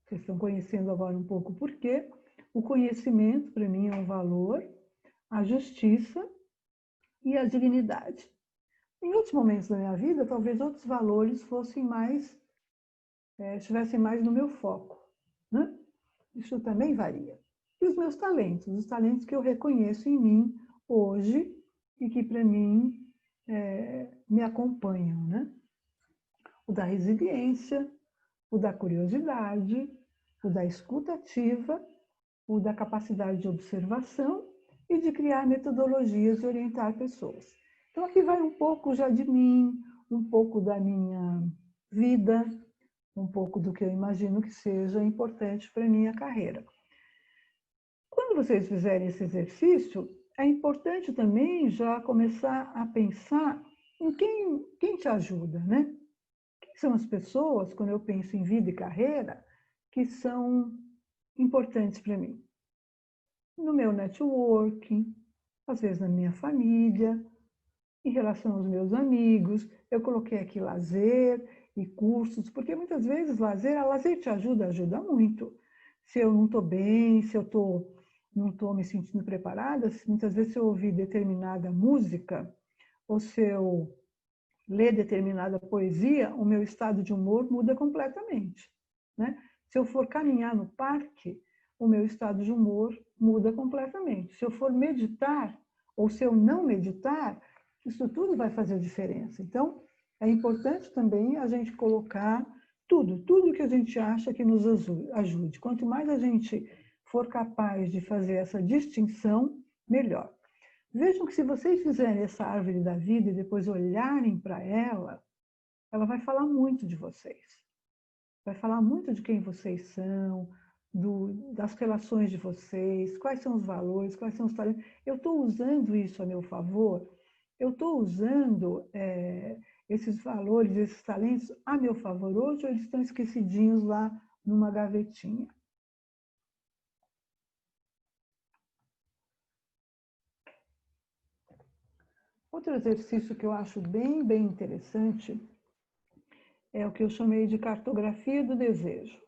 vocês estão conhecendo agora um pouco por quê. O conhecimento, para mim, é um valor, a justiça e a dignidade. Em outros momentos da minha vida, talvez outros valores fossem mais, estivessem mais no meu foco, né? Isso também varia. E os meus talentos, os talentos que eu reconheço em mim hoje e que, para mim, me acompanham, né? O da resiliência, o da curiosidade, o da escuta ativa, o da capacidade de observação e de criar metodologias e orientar pessoas. Então, aqui vai um pouco já de mim, um pouco da minha vida, um pouco do que eu imagino que seja importante para a minha carreira. Quando vocês fizerem esse exercício, é importante também já começar a pensar em quem te ajuda, né? Quem são as pessoas, quando eu penso em vida e carreira, que são importantes para mim? No meu networking, às vezes na minha família, em relação aos meus amigos. Eu coloquei aqui lazer e cursos, porque muitas vezes lazer te ajuda, ajuda muito. Se eu não estou bem, se eu não estou me sentindo preparada, muitas vezes se eu ouvir determinada música, ou se eu ler determinada poesia, o meu estado de humor muda completamente, né? Se eu for caminhar no parque, o meu estado de humor muda completamente. Se eu for meditar, ou se eu não meditar, isso tudo vai fazer diferença. Então, é importante também a gente colocar tudo que a gente acha que nos ajude. Quanto mais a gente for capaz de fazer essa distinção, melhor. Vejam que se vocês fizerem essa árvore da vida e depois olharem para ela, ela vai falar muito de vocês. Vai falar muito de quem vocês são, das relações de vocês, quais são os valores, quais são os talentos. Eu estou usando isso a meu favor? Eu estou usando esses valores, esses talentos a meu favor hoje, ou eles estão esquecidinhos lá numa gavetinha? Outro exercício que eu acho bem interessante é o que eu chamei de cartografia do desejo.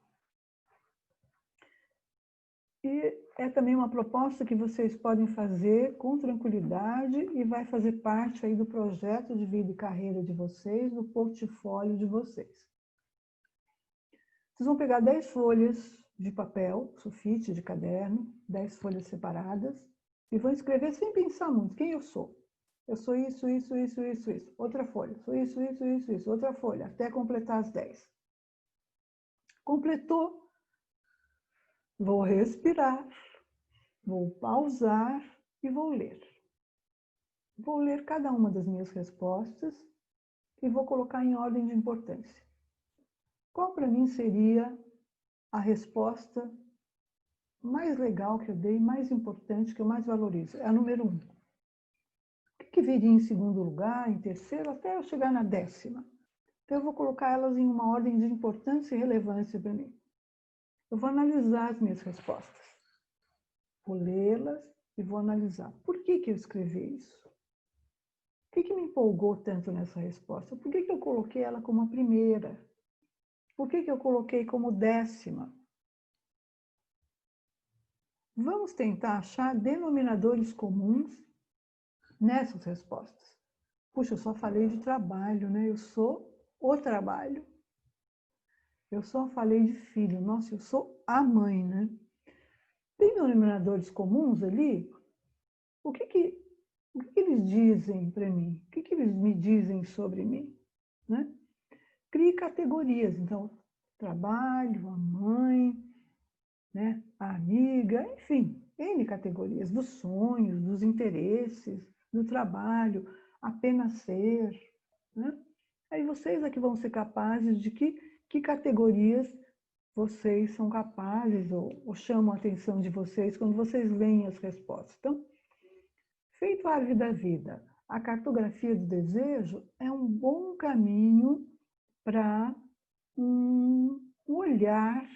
E é também uma proposta que vocês podem fazer com tranquilidade e vai fazer parte aí do projeto de vida e carreira de vocês, do portfólio de vocês. Vocês vão pegar 10 folhas de papel, sulfite, de caderno, 10 folhas separadas, e vão escrever sem pensar muito quem eu sou. Eu sou isso, isso, isso, isso, isso. Outra folha. Sou isso, isso, isso, isso. Outra folha, até completar as 10. Completou. Vou respirar. Vou pausar e vou ler. Vou ler cada uma das minhas respostas e vou colocar em ordem de importância. Qual para mim seria a resposta mais legal que eu dei, mais importante, que eu mais valorizo? É a número 1. O que viria em segundo lugar, em terceiro, até eu chegar na 10ª? Então, eu vou colocar elas em uma ordem de importância e relevância para mim. Eu vou analisar as minhas respostas. Vou lê-las e vou analisar. Por que eu escrevi isso? O que me empolgou tanto nessa resposta? Por que eu coloquei ela como a primeira? Por que eu coloquei como 10ª? Vamos tentar achar denominadores comuns nessas respostas. Puxa, eu só falei de trabalho, né? Eu sou o trabalho. Eu só falei de filho. Nossa, eu sou a mãe, né? Tem denominadores comuns ali? O que eles dizem para mim? O que eles me dizem sobre mim? Né? Crie categorias. Então, trabalho, a mãe, né? A amiga, enfim, N categorias, dos sonhos, dos interesses, do trabalho, apenas ser. Né? Aí vocês é que vão ser capazes de que categorias vocês são capazes ou chamam a atenção de vocês quando vocês leem as respostas. Então, feito a árvore da vida, a cartografia do desejo é um bom caminho para um olhar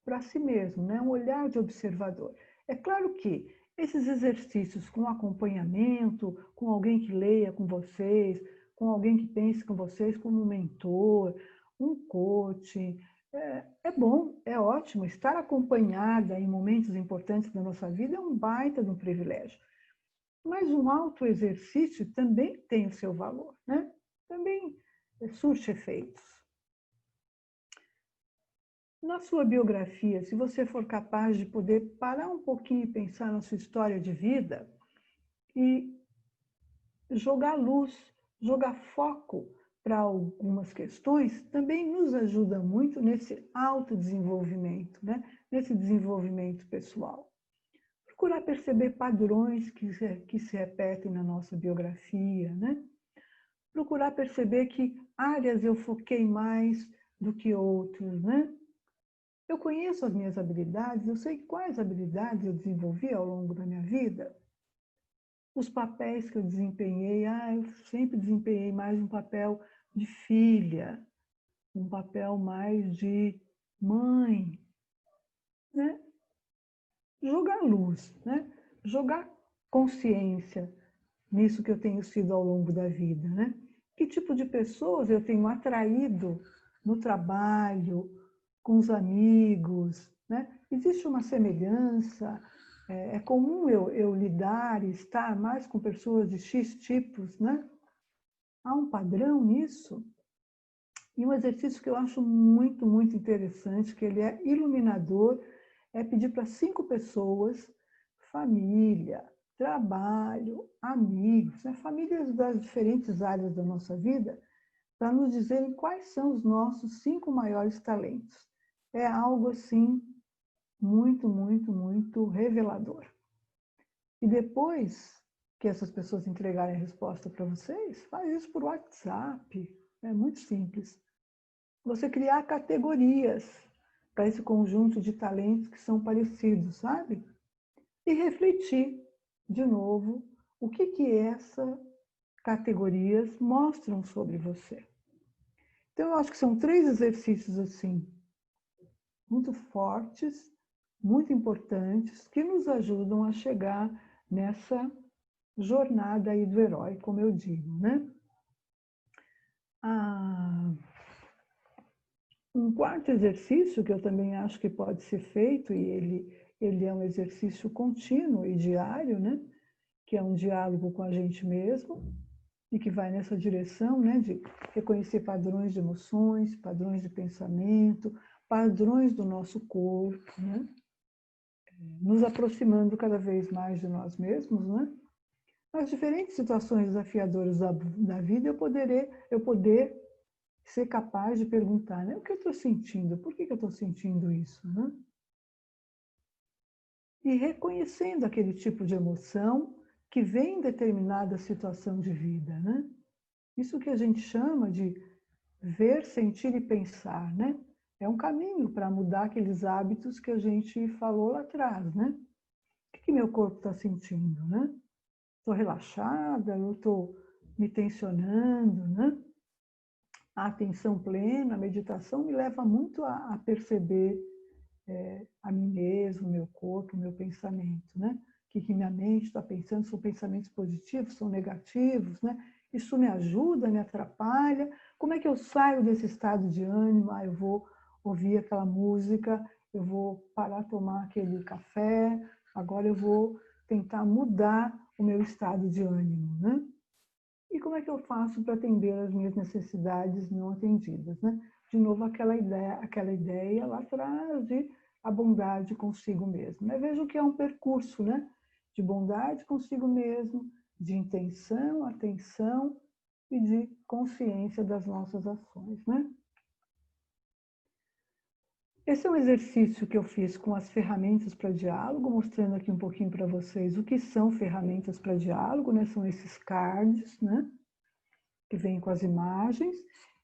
para si mesmo, né? Um olhar de observador. É claro que esses exercícios com acompanhamento, com alguém que leia com vocês, com alguém que pense com vocês como um mentor, um coach, é bom, é ótimo. Estar acompanhada em momentos importantes da nossa vida é um baita de um privilégio. Mas um autoexercício também tem o seu valor, né? Também surte efeitos. Na sua biografia, se você for capaz de poder parar um pouquinho e pensar na sua história de vida e jogar luz, jogar foco para algumas questões, também nos ajuda muito nesse autodesenvolvimento, né? Nesse desenvolvimento pessoal. Procurar perceber padrões que se repetem na nossa biografia, né? Procurar perceber que áreas eu foquei mais do que outras, né? Eu conheço as minhas habilidades, eu sei quais habilidades eu desenvolvi ao longo da minha vida. Os papéis que eu desempenhei, eu sempre desempenhei mais um papel de filha, um papel mais de mãe, né? Jogar luz, né? Jogar consciência nisso que eu tenho sido ao longo da vida, né? Que tipo de pessoas eu tenho atraído no trabalho, com os amigos, né? Existe uma semelhança, é comum eu lidar e estar mais com pessoas de X tipos, né? Há um padrão nisso. E um exercício que eu acho muito, muito interessante, que ele é iluminador, é pedir para 5 pessoas, família, trabalho, amigos, né? Famílias das diferentes áreas da nossa vida, para nos dizerem quais são os nossos 5 maiores talentos. É algo assim muito, muito, muito revelador. E depois que essas pessoas entregarem a resposta para vocês, faz isso por WhatsApp. É muito simples. Você criar categorias para esse conjunto de talentos que são parecidos, sabe? E refletir de novo o que essas categorias mostram sobre você. Então, eu acho que são 3 exercícios assim, muito fortes, muito importantes, que nos ajudam a chegar nessa jornada aí do herói, como eu digo, né? Um quarto exercício que eu também acho que pode ser feito, e ele é um exercício contínuo e diário, né? Que é um diálogo com a gente mesmo, e que vai nessa direção, né? De reconhecer padrões de emoções, padrões de pensamento, padrões do nosso corpo, né? Nos aproximando cada vez mais de nós mesmos, né? Nas diferentes situações desafiadoras da vida, eu poder ser capaz de perguntar, né? O que eu estou sentindo? Por que eu estou sentindo isso? Né? E reconhecendo aquele tipo de emoção que vem em determinada situação de vida. Né? Isso que a gente chama de ver, sentir e pensar. Né? É um caminho para mudar aqueles hábitos que a gente falou lá atrás. Né? O que meu corpo está sentindo? Né? Estou relaxada? Eu estou me tensionando? Né? A atenção plena, a meditação me leva muito a perceber a mim mesmo, meu corpo, meu pensamento, né? O que minha mente está pensando, são pensamentos positivos, são negativos, né? Isso me ajuda, me atrapalha. Como é que eu saio desse estado de ânimo? Eu vou ouvir aquela música, eu vou parar de tomar aquele café, agora eu vou tentar mudar o meu estado de ânimo, né? E como é que eu faço para atender as minhas necessidades não atendidas, né? De novo, aquela ideia lá atrás de a bondade consigo mesmo. Né? Vejo que é um percurso, né? De bondade consigo mesmo, de intenção, atenção e de consciência das nossas ações, né? Esse é um exercício que eu fiz com as ferramentas para diálogo, mostrando aqui um pouquinho para vocês o que são ferramentas para diálogo, né? São esses cards, né? Que vêm com as imagens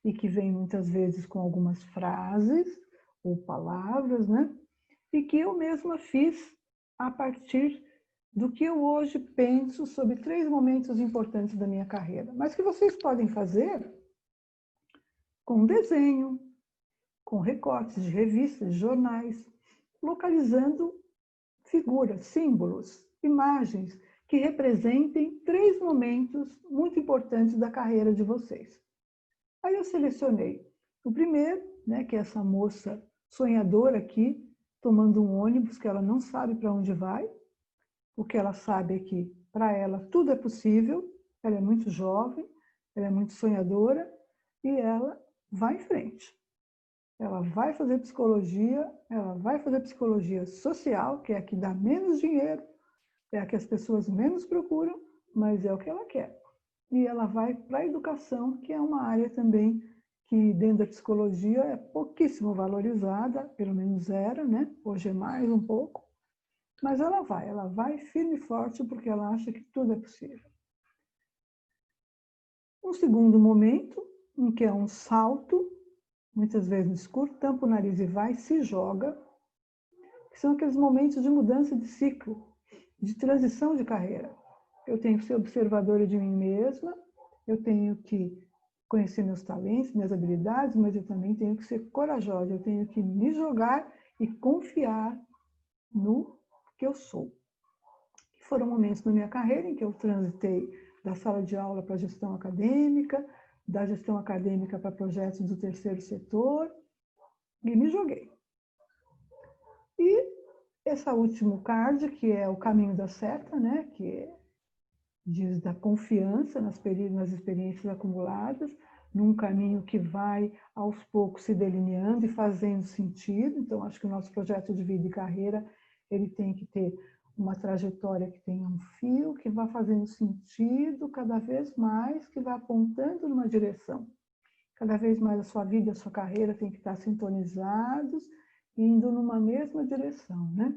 e que vêm muitas vezes com algumas frases ou palavras, né? E que eu mesma fiz a partir do que eu hoje penso sobre 3 momentos importantes da minha carreira, mas que vocês podem fazer com desenho, com recortes de revistas, de jornais, localizando figuras, símbolos, imagens que representem 3 momentos muito importantes da carreira de vocês. Aí eu selecionei o primeiro, né, que é essa moça sonhadora aqui, tomando um ônibus que ela não sabe para onde vai. O que ela sabe é que, para ela, tudo é possível. Ela é muito jovem, ela é muito sonhadora e ela vai em frente. Ela vai fazer psicologia social, que é a que dá menos dinheiro, é a que as pessoas menos procuram, mas é o que ela quer. E ela vai para a educação, que é uma área também que dentro da psicologia é pouquíssimo valorizada, pelo menos era, né? Hoje é mais um pouco. Mas ela vai firme e forte porque ela acha que tudo é possível. Um segundo momento, em que é um salto, muitas vezes no escuro, tampa o nariz e vai, se joga, que são aqueles momentos de mudança de ciclo, de transição de carreira. Eu tenho que ser observadora de mim mesma, eu tenho que conhecer meus talentos, minhas habilidades, mas eu também tenho que ser corajosa, eu tenho que me jogar e confiar no que eu sou. Foram momentos na minha carreira em que eu transitei da sala de aula para a gestão acadêmica, da gestão acadêmica para projetos do terceiro setor, e me joguei. E esse último card, que é o caminho da seta, né, que diz da confiança nas experiências acumuladas, num caminho que vai aos poucos se delineando e fazendo sentido. Então, acho que o nosso projeto de vida e carreira, ele tem que ter uma trajetória que tenha um fio, que vá fazendo sentido cada vez mais, que vá apontando numa direção. Cada vez mais a sua vida e a sua carreira têm que estar sintonizados, indo numa mesma direção, né?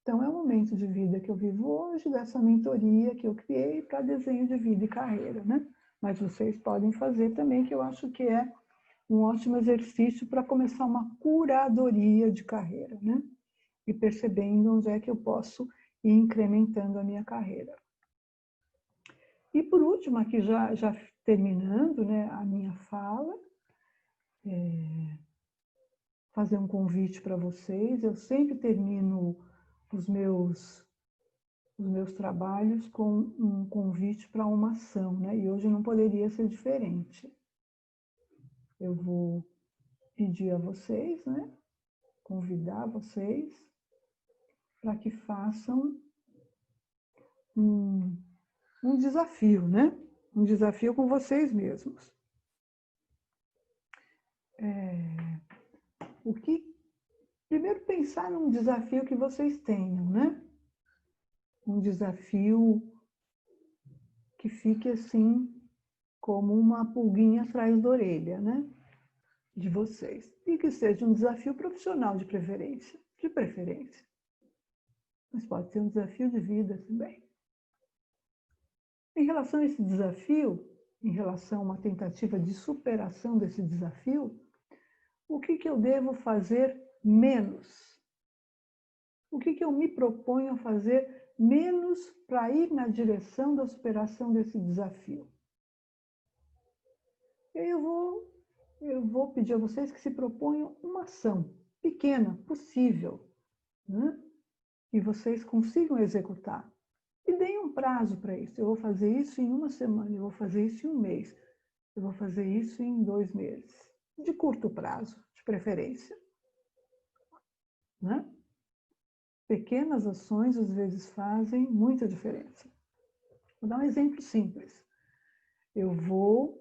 Então, é o momento de vida que eu vivo hoje, dessa mentoria que eu criei para desenho de vida e carreira, né? Mas vocês podem fazer também, que eu acho que é um ótimo exercício para começar uma curadoria de carreira, né? E percebendo onde é que eu posso ir incrementando a minha carreira. E por último, aqui já terminando, né, a minha fala, fazer um convite para vocês. Eu sempre termino os meus trabalhos com um convite para uma ação, né? E hoje não poderia ser diferente. Eu vou pedir a vocês, né? Convidar vocês para que façam um desafio, né? Um desafio com vocês mesmos. Primeiro pensar num desafio que vocês tenham, né? Um desafio que fique assim como uma pulguinha atrás da orelha, né? De vocês. E que seja um desafio profissional de preferência. Mas pode ser um desafio de vida também. Em relação a esse desafio, em relação a uma tentativa de superação desse desafio, o que eu devo fazer menos? O que eu me proponho a fazer menos para ir na direção da superação desse desafio? Eu vou pedir a vocês que se proponham uma ação pequena, possível, né? E vocês consigam executar. E deem um prazo para isso. Eu vou fazer isso em 1 semana, eu vou fazer isso em 1 mês, eu vou fazer isso em 2 meses. De curto prazo, de preferência. Né? Pequenas ações, às vezes, fazem muita diferença. Vou dar um exemplo simples. eu vou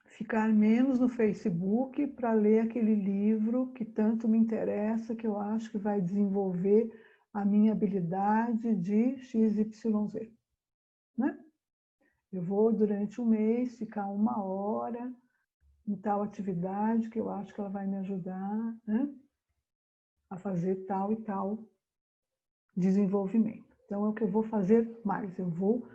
ficar menos no Facebook para ler aquele livro que tanto me interessa, que eu acho que vai desenvolver a minha habilidade de XYZ, né? Eu vou, durante um mês, ficar 1 hora em tal atividade que eu acho que ela vai me ajudar, né, a fazer tal e tal desenvolvimento. Então, é o que eu vou fazer mais. Eu vou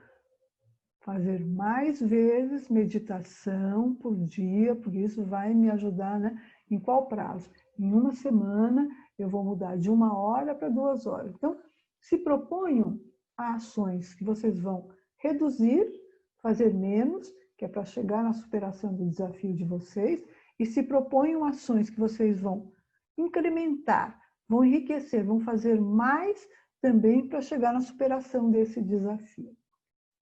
fazer mais vezes meditação por dia, porque isso vai me ajudar, né? Em qual prazo? Em 1 semana, eu vou mudar de 1 hora para 2 horas. Então, se proponham a ações que vocês vão reduzir, fazer menos, que é para chegar na superação do desafio de vocês, e se proponham ações que vocês vão incrementar, vão enriquecer, vão fazer mais também para chegar na superação desse desafio.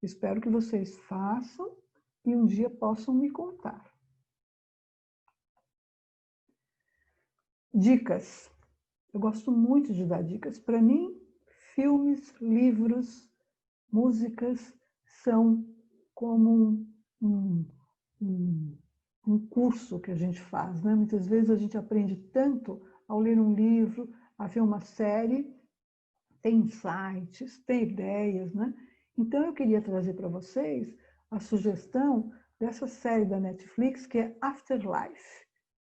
Espero que vocês façam e um dia possam me contar. Dicas. Eu gosto muito de dar dicas. Para mim, filmes, livros, músicas são como um curso que a gente faz, né? Muitas vezes a gente aprende tanto ao ler um livro, a ver uma série, tem insights, tem ideias, né? Então, eu queria trazer para vocês a sugestão dessa série da Netflix, que é Afterlife.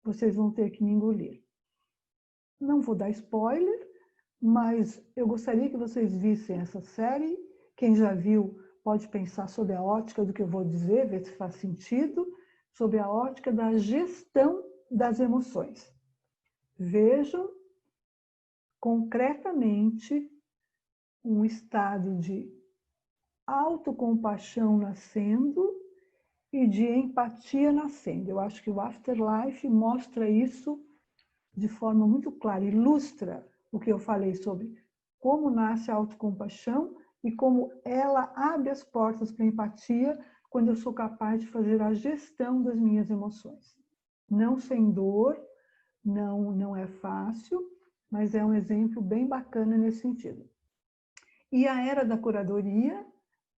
Vocês vão ter que me engolir. Não vou dar spoiler, mas eu gostaria que vocês vissem essa série. Quem já viu pode pensar sobre a ótica do que eu vou dizer, ver se faz sentido, sobre a ótica da gestão das emoções. Vejam concretamente um estado de autocompaixão nascendo e de empatia nascendo. Eu acho que o Afterlife mostra isso de forma muito clara, ilustra o que eu falei sobre como nasce a autocompaixão e como ela abre as portas para a empatia quando eu sou capaz de fazer a gestão das minhas emoções. Não sem dor, não é fácil, mas é um exemplo bem bacana nesse sentido. E a Era da Curadoria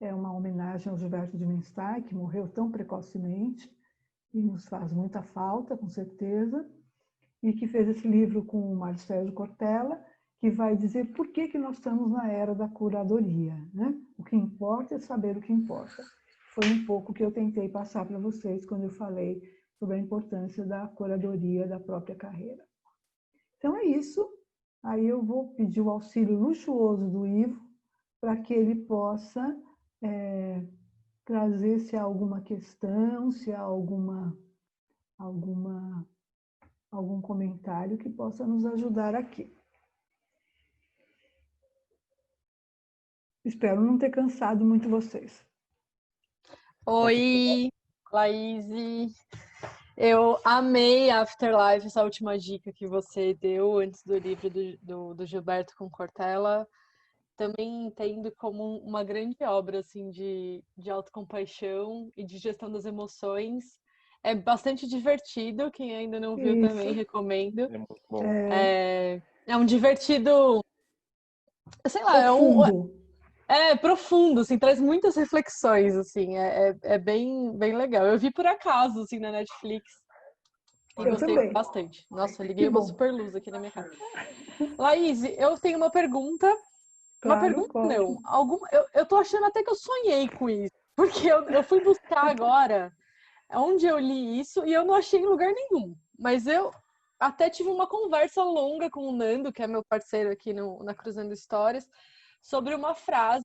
é uma homenagem ao Gilberto de Menstein, que morreu tão precocemente e nos faz muita falta, com certeza, e que fez esse livro com o Mário Sérgio Cortella, que vai dizer por que nós estamos na Era da Curadoria, né? O que importa é saber o que importa. Foi um pouco que eu tentei passar para vocês quando eu falei sobre a importância da curadoria da própria carreira. Então é isso. Aí eu vou pedir o auxílio luxuoso do Ivo para que ele possa trazer se há alguma questão, se há algum comentário que possa nos ajudar aqui. Espero não ter cansado muito vocês. Oi, Laís. Eu amei Afterlife, essa última dica que você deu antes do livro do Gilberto com Cortella. Também entendo como uma grande obra assim, de autocompaixão e de gestão das emoções. É bastante divertido, quem ainda não viu também recomendo. É muito bom. É um divertido, sei lá, profundo. É profundo, assim, traz muitas reflexões, assim, é bem legal. Eu vi por acaso, assim, na Netflix e Eu gostei também. bastante. Nossa, eu liguei Que uma bom. super luz aqui na minha casa. Laís, eu tenho uma pergunta. Uma Claro, pergunta pode. não. Eu tô achando até que eu sonhei com isso. Porque eu fui buscar agora onde eu li isso e eu não achei em lugar nenhum. Mas eu até tive uma conversa longa com o Nando, que é meu parceiro aqui na Cruzando Histórias, sobre uma frase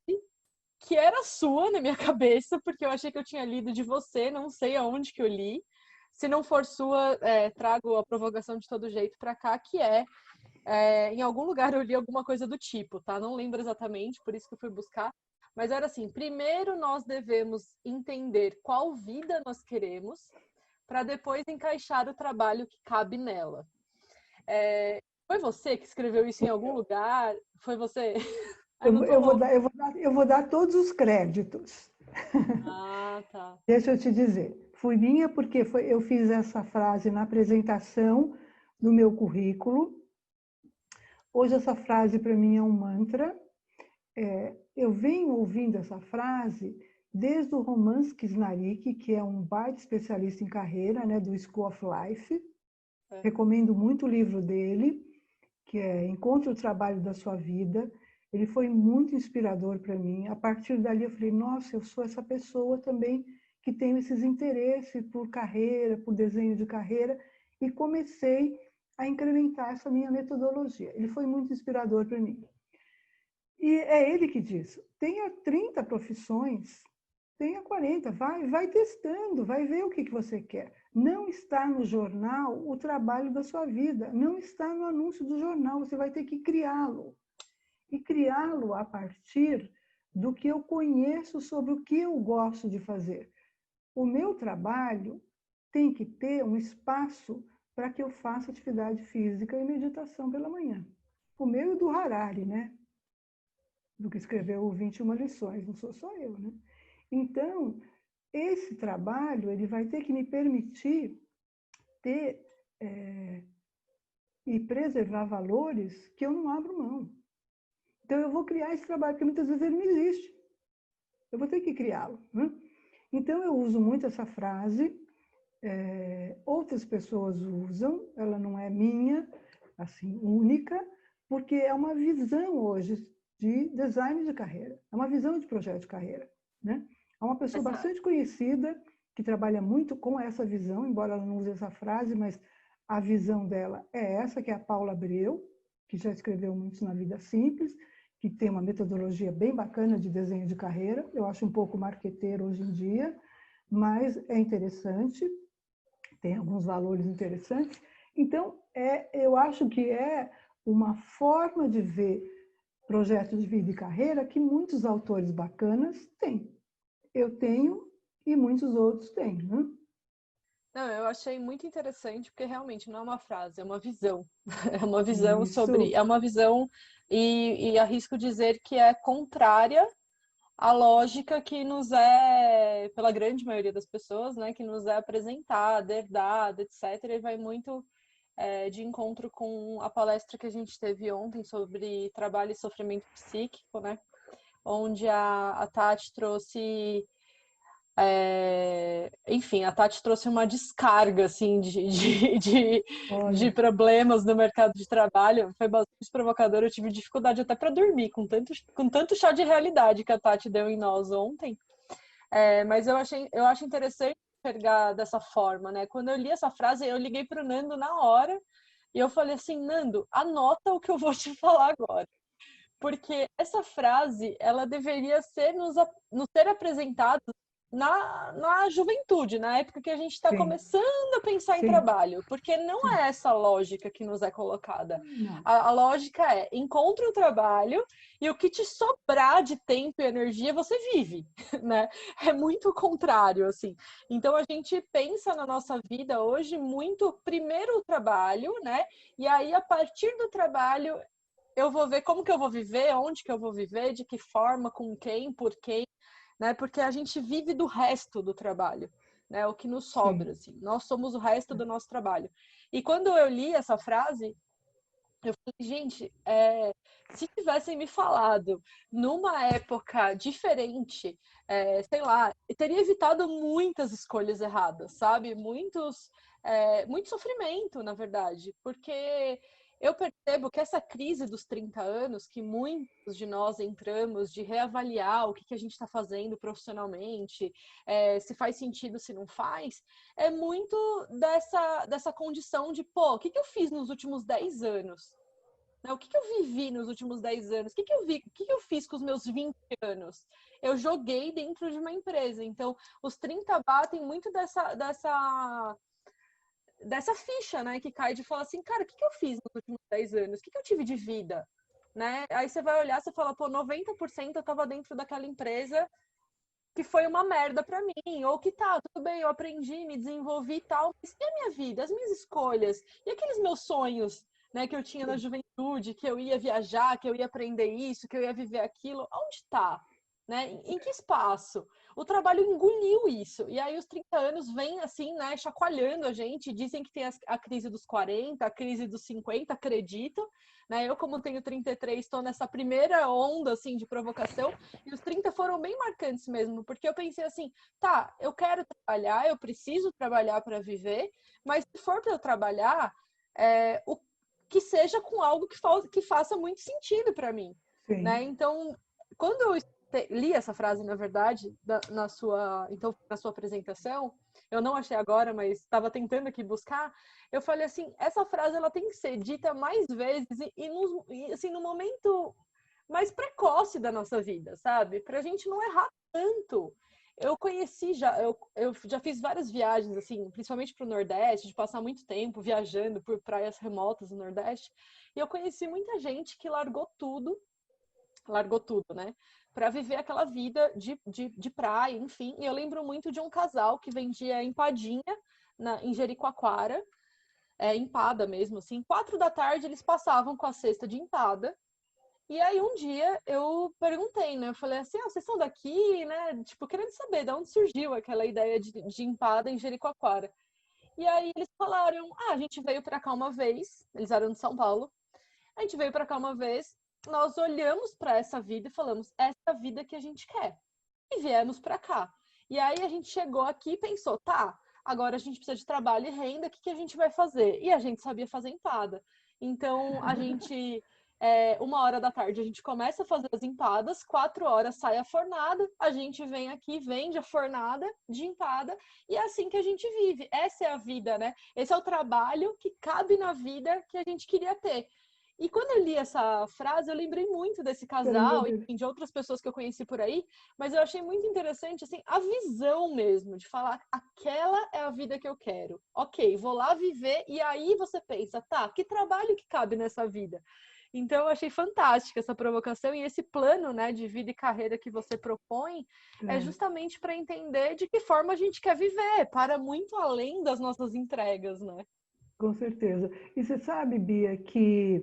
que era sua na minha cabeça, porque eu achei que eu tinha lido de você, não sei aonde que eu li. Se não for sua, trago a provocação de todo jeito para cá, que em algum lugar eu li alguma coisa do tipo, tá? Não lembro exatamente, por isso que eu fui buscar. Mas era assim, primeiro nós devemos entender qual vida nós queremos, para depois encaixar o trabalho que cabe nela. Foi você que escreveu isso em algum lugar? Foi você? Eu vou dar todos os créditos. Ah, tá. Deixa eu te dizer. Fui minha porque eu fiz essa frase na apresentação do meu currículo. Hoje essa frase para mim é um mantra. Eu venho ouvindo essa frase desde o Roman Krishnarik, que é um baita especialista em carreira, né, do School of Life. Recomendo muito o livro dele, que é Encontre o Trabalho da Sua Vida. Ele foi muito inspirador para mim. A partir dali eu falei, nossa, eu sou essa pessoa também que tem esses interesses por carreira, por desenho de carreira, e comecei a incrementar essa minha metodologia. Ele foi muito inspirador para mim. E é ele que diz, tenha 30 profissões, tenha 40, vai testando, vai ver o que você quer. Não está no jornal o trabalho da sua vida, não está no anúncio do jornal, você vai ter que criá-lo. E criá-lo a partir do que eu conheço sobre o que eu gosto de fazer. O meu trabalho tem que ter um espaço para que eu faça atividade física e meditação pela manhã. O meu e do Harari, né? Do que escreveu 21 lições, não sou só eu, né? Então, esse trabalho ele vai ter que me permitir ter e preservar valores que eu não abro mão. Então, eu vou criar esse trabalho, porque muitas vezes ele não existe. Eu vou ter que criá-lo, né? Então, eu uso muito essa frase, outras pessoas usam, ela não é minha, assim, única, porque é uma visão hoje de design de carreira, é uma visão de projeto de carreira, né? É uma pessoa bastante conhecida que trabalha muito com essa visão, embora ela não use essa frase, mas a visão dela é essa, que é a Paula Abreu, que já escreveu muito na Vida Simples, que tem uma metodologia bem bacana de desenho de carreira. Eu acho um pouco marqueteiro hoje em dia, mas é interessante, tem alguns valores interessantes. Então, eu acho que é uma forma de ver projeto de vida e carreira que muitos autores bacanas têm. Eu tenho e muitos outros têm, né? Não, eu achei muito interessante, porque realmente não é uma frase, é uma visão. É uma visão Isso, sobre. É uma visão, e arrisco dizer que é contrária à lógica que nos é, pela grande maioria das pessoas, né, que nos é apresentada, herdada, etc. E vai muito de encontro com a palestra que a gente teve ontem sobre trabalho e sofrimento psíquico, né? Onde a Tati trouxe. Enfim, a Tati trouxe uma descarga assim, de olha, problemas no mercado de trabalho. Foi bastante provocador. Eu tive dificuldade até para dormir, com tanto chá de realidade que a Tati deu em nós ontem. Mas eu acho interessante enxergar dessa forma, né? Quando eu li essa frase, eu liguei para o Nando na hora e eu falei assim, Nando, anota o que eu vou te falar agora. Porque essa frase, ela deveria nos ser apresentada na juventude, na época que a gente está sim, começando a pensar em sim, trabalho, porque não sim. é essa lógica que nos é colocada. Não, A lógica é, encontre o trabalho e o que te sobrar de tempo e energia, você vive, né? É muito o contrário, assim. Então, a gente pensa na nossa vida hoje muito, primeiro o trabalho, né? E aí, a partir do trabalho, eu vou ver como que eu vou viver, onde que eu vou viver, de que forma, com quem, por quem, né? Porque a gente vive do resto do trabalho, né? O que nos sobra, sim, assim. Nós somos o resto do nosso trabalho. E quando eu li essa frase, eu falei, gente, se tivessem me falado numa época diferente, sei lá, eu teria evitado muitas escolhas erradas, sabe? Muito sofrimento, na verdade, porque eu percebo que essa crise dos 30 anos, que muitos de nós entramos, de reavaliar o que a gente está fazendo profissionalmente, se faz sentido, se não faz, é muito dessa condição de, pô, o que eu fiz nos últimos 10 anos? O que eu vivi nos últimos 10 anos? O que eu fiz com os meus 20 anos? Eu joguei dentro de uma empresa. Então, os 30 batem muito dessa ficha, né? Que cai de falar assim, cara, o que eu fiz nos últimos 10 anos? O que eu tive de vida? Né? Aí você vai olhar, você fala, pô, 90% eu estava dentro daquela empresa que foi uma merda para mim, ou que tá, tudo bem, eu aprendi, me desenvolvi e tal, mas e a minha vida, as minhas escolhas, e aqueles meus sonhos, né, que eu tinha na sim. juventude, que eu ia viajar, que eu ia aprender isso, que eu ia viver aquilo, onde tá? né? Em que espaço? O trabalho engoliu isso. E aí os 30 anos vêm assim, né, chacoalhando a gente. Dizem que tem a crise dos 40, a crise dos 50, acredito. Né? Eu, como tenho 33, estou nessa primeira onda assim, de provocação. E os 30 foram bem marcantes mesmo, porque eu pensei assim, tá, eu quero trabalhar, eu preciso trabalhar para viver, mas se for para eu trabalhar, o que seja com algo que faça muito sentido para mim. Né? Sim. Então, quando eu li essa frase, na verdade, na sua apresentação, eu não achei agora, mas estava tentando aqui buscar, eu falei assim, essa frase ela tem que ser dita mais vezes e assim, no momento mais precoce da nossa vida, sabe? Pra gente não errar tanto. Eu já fiz várias viagens, assim, principalmente para o Nordeste, de passar muito tempo viajando por praias remotas do Nordeste, e eu conheci muita gente que largou tudo, né? Para viver aquela vida de praia, enfim. E eu lembro muito de um casal que vendia empadinha em Jericoacoara, empada mesmo, assim. 4 da tarde eles passavam com a cesta de empada. E aí um dia eu perguntei, né? Eu falei assim, vocês são daqui, né? Tipo, querendo saber de onde surgiu aquela ideia de empada em Jericoacoara. E aí eles falaram, a gente veio para cá uma vez, eles eram de São Paulo, a gente veio para cá uma vez, nós olhamos para essa vida e falamos, essa é a vida que a gente quer. E viemos para cá. E aí a gente chegou aqui e pensou, tá, agora a gente precisa de trabalho e renda, o que a gente vai fazer? E a gente sabia fazer empada. Então a gente, 1 hora da tarde, a gente começa a fazer as empadas, 4 horas sai a fornada, a gente vem aqui, vende a fornada de empada, e é assim que a gente vive. Essa é a vida, né? Esse é o trabalho que cabe na vida que a gente queria ter. E quando eu li essa frase, eu lembrei muito desse casal e de outras pessoas que eu conheci por aí, mas eu achei muito interessante, assim, a visão mesmo, de falar, aquela é a vida que eu quero. Ok, vou lá viver, e aí você pensa, tá, que trabalho que cabe nessa vida? Então, eu achei fantástica essa provocação e esse plano, né, de vida e carreira que você propõe é justamente para entender de que forma a gente quer viver, para muito além das nossas entregas, né? Com certeza. E você sabe, Bia, que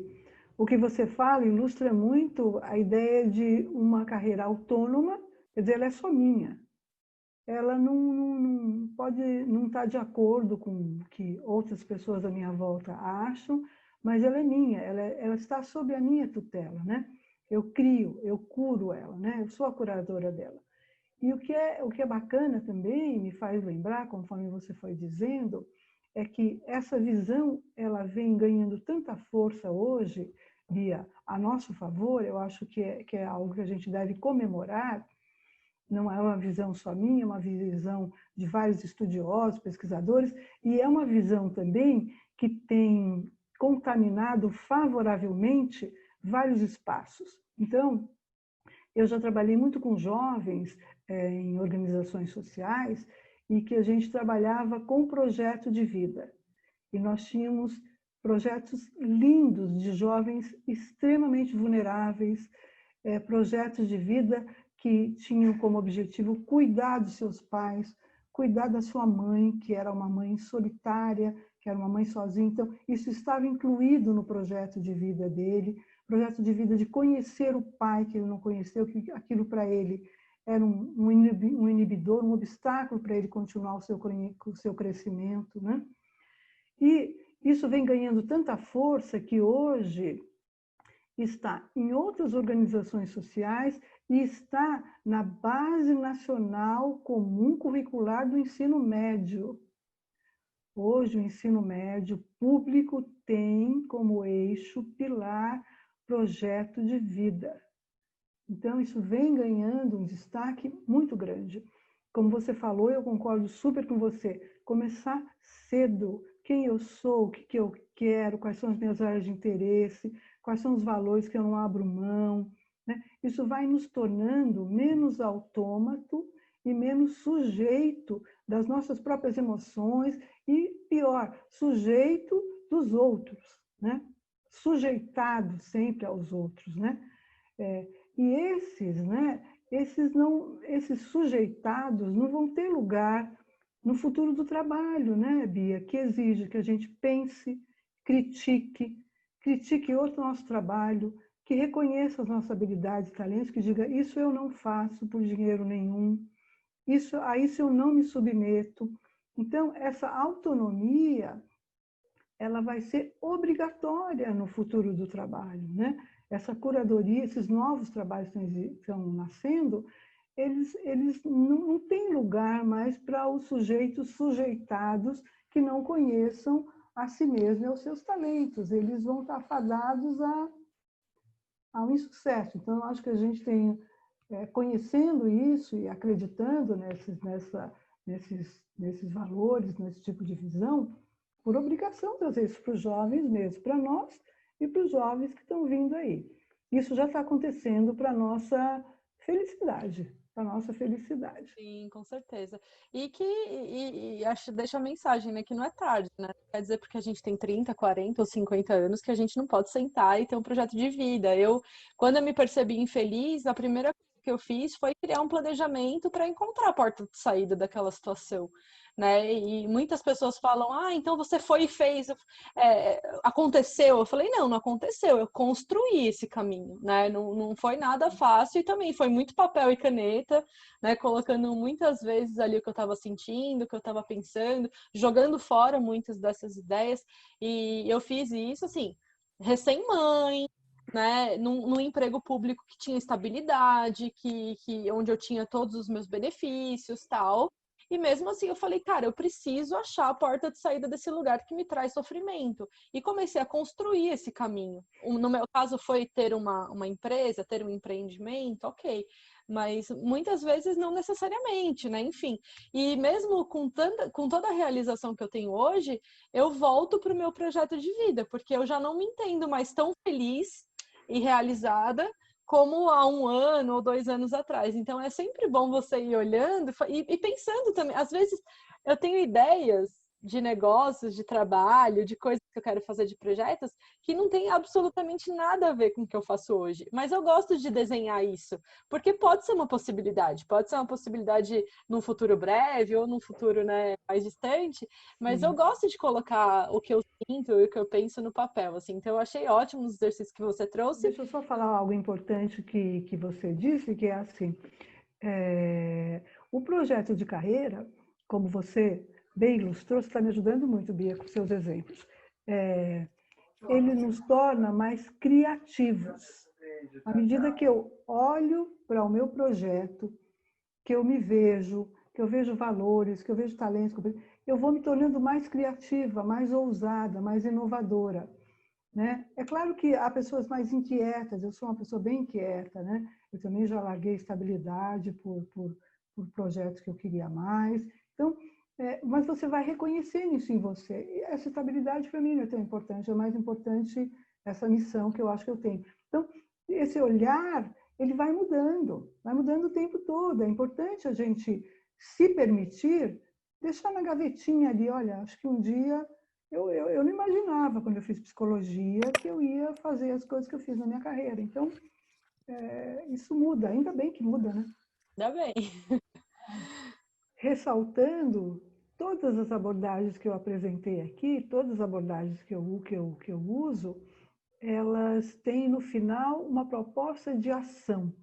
o que você fala ilustra muito a ideia de uma carreira autônoma, quer dizer, ela é só minha. Ela não pode não estar de acordo com o que outras pessoas à minha volta acham, mas ela é minha, ela está sob a minha tutela, né? Eu crio, eu curo ela, né? Eu sou a curadora dela. E o que é bacana também, me faz lembrar, conforme você foi dizendo, é que essa visão ela vem ganhando tanta força hoje, Bia, a nosso favor. Eu acho que é algo que a gente deve comemorar. Não é uma visão só minha, é uma visão de vários estudiosos, pesquisadores, e é uma visão também que tem contaminado favoravelmente vários espaços. Então, eu já trabalhei muito com jovens em organizações sociais e que a gente trabalhava com projeto de vida. E nós tínhamos projetos lindos de jovens extremamente vulneráveis, projetos de vida que tinham como objetivo cuidar dos seus pais, cuidar da sua mãe, que era uma mãe solitária, que era uma mãe sozinha. Então, isso estava incluído no projeto de vida dele, projeto de vida de conhecer o pai que ele não conheceu, que aquilo para ele era um inibidor, um obstáculo para ele continuar o seu crescimento, né? E isso vem ganhando tanta força que hoje está em outras organizações sociais e está na Base Nacional Comum Curricular do Ensino Médio. Hoje, o ensino médio público tem como eixo pilar projeto de vida. Então, isso vem ganhando um destaque muito grande. Como você falou, eu concordo super com você. Começar cedo, quem eu sou, o que eu quero, quais são as minhas áreas de interesse, quais são os valores que eu não abro mão, né? Isso vai nos tornando menos autômato e menos sujeito das nossas próprias emoções e, pior, sujeito dos outros, né? Sujeitado sempre aos outros, né? E esses sujeitados não vão ter lugar no futuro do trabalho, né, Bia? Que exige que a gente pense, critique outro nosso trabalho, que reconheça as nossas habilidades e talentos, que diga, isso eu não faço por dinheiro nenhum, a isso eu não me submeto. Então, essa autonomia, ela vai ser obrigatória no futuro do trabalho, né? Essa curadoria, esses novos trabalhos que estão nascendo, eles não têm lugar mais para os sujeitos sujeitados que não conheçam a si mesmos e aos seus talentos. Eles vão estar fadados ao insucesso. Então, eu acho que a gente tem, conhecendo isso e acreditando nesses valores, nesse tipo de visão, por obrigação trazer isso para os jovens mesmo, para nós e para os jovens que estão vindo aí. Isso já está acontecendo para a nossa felicidade, para a nossa felicidade. Sim, com certeza. E acho, deixa a mensagem, né, que não é tarde, né? Quer dizer porque a gente tem 30, 40 ou 50 anos que a gente não pode sentar e ter um projeto de vida. Quando eu me percebi infeliz, a primeira coisa que eu fiz foi criar um planejamento para encontrar a porta de saída daquela situação, né? E muitas pessoas falam, então você foi e fez, aconteceu. Eu falei, não aconteceu, eu construí esse caminho, né? Não foi nada fácil e também foi muito papel e caneta, né, colocando muitas vezes ali o que eu estava sentindo, o que eu estava pensando, jogando fora muitas dessas ideias. E eu fiz isso, assim, recém-mãe, né, num emprego público que tinha estabilidade, onde eu tinha todos os meus benefícios, tal. E mesmo assim eu falei, cara, eu preciso achar a porta de saída desse lugar que me traz sofrimento. E comecei a construir esse caminho. No meu caso foi ter uma empresa, ter um empreendimento, ok. Mas muitas vezes não necessariamente, né? Enfim. E mesmo com toda a realização que eu tenho hoje, eu volto para o meu projeto de vida, porque eu já não me entendo mais tão feliz e realizada como há 1 ano ou 2 anos atrás. Então é sempre bom você ir olhando e pensando também. Às vezes eu tenho ideias de negócios, de trabalho, de coisas que eu quero fazer, de projetos, que não tem absolutamente nada a ver com o que eu faço hoje. Mas eu gosto de desenhar isso, porque pode ser uma possibilidade num futuro breve ou num futuro, né, mais distante, mas eu gosto de colocar o que eu sinto e o que eu penso no papel, assim. Então eu achei ótimo os exercícios que você trouxe. Deixa eu só falar algo importante que você disse, que é assim, o projeto de carreira, como você bem ilustrou, você está me ajudando muito, Bia, com seus exemplos. Ele nos torna mais criativos. À medida que eu olho para o meu projeto, que eu me vejo, que eu vejo valores, que eu vejo talentos, eu vou me tornando mais criativa, mais ousada, mais inovadora, né? É claro que há pessoas mais inquietas, eu sou uma pessoa bem inquieta, né? Eu também já larguei estabilidade por projetos que eu queria mais. Então, mas você vai reconhecendo isso em você. E essa estabilidade para mim não é tão importante, é mais importante essa missão que eu acho que eu tenho. Então, esse olhar, ele vai mudando o tempo todo. É importante a gente se permitir deixar na gavetinha ali, olha, acho que um dia eu não imaginava, quando eu fiz psicologia, que eu ia fazer as coisas que eu fiz na minha carreira. Então, isso muda, ainda bem que muda, né? Ainda bem. Ressaltando todas as abordagens que eu apresentei aqui, todas as abordagens que eu uso, elas têm no final uma proposta de ação,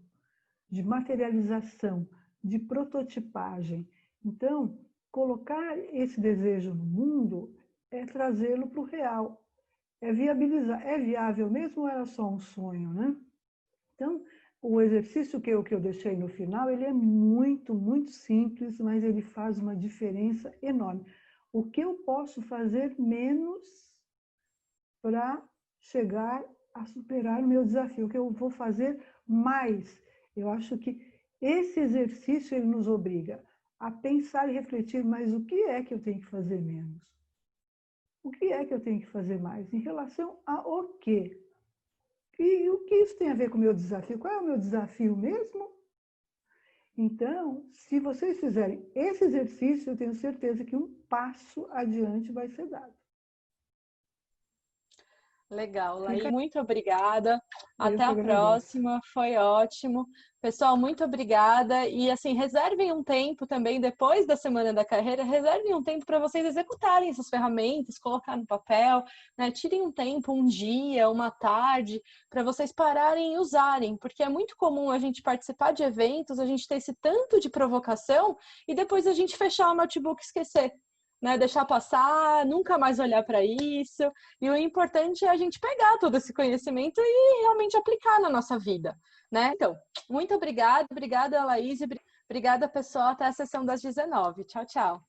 de materialização, de prototipagem. Então, colocar esse desejo no mundo é trazê-lo para o real, é viabilizar. É viável mesmo ou era só um sonho, né? Então, o exercício que eu deixei no final, ele é muito, muito simples, mas ele faz uma diferença enorme. O que eu posso fazer menos para chegar a superar o meu desafio? O que eu vou fazer mais? Eu acho que esse exercício ele nos obriga a pensar e refletir, mas o que é que eu tenho que fazer menos? O que é que eu tenho que fazer mais? Em relação a o quê? E o que isso tem a ver com o meu desafio? Qual é o meu desafio mesmo? Então, se vocês fizerem esse exercício, eu tenho certeza que um passo adiante vai ser dado. Legal, Laís. Muito obrigada. Eu Até que a agradeço. próxima. Foi ótimo. Pessoal, muito obrigada. E assim, reservem um tempo também, depois da Semana da Carreira, reservem um tempo para vocês executarem essas ferramentas, colocar no papel, né? Tirem um tempo, um dia, uma tarde, para vocês pararem e usarem, porque é muito comum a gente participar de eventos, a gente ter esse tanto de provocação e depois a gente fechar o notebook e esquecer. Né, deixar passar, nunca mais olhar para isso. E o importante é a gente pegar todo esse conhecimento e realmente aplicar na nossa vida, né? Então, muito obrigada, Laís, obrigada, pessoal. Até a sessão das 19. Tchau, tchau.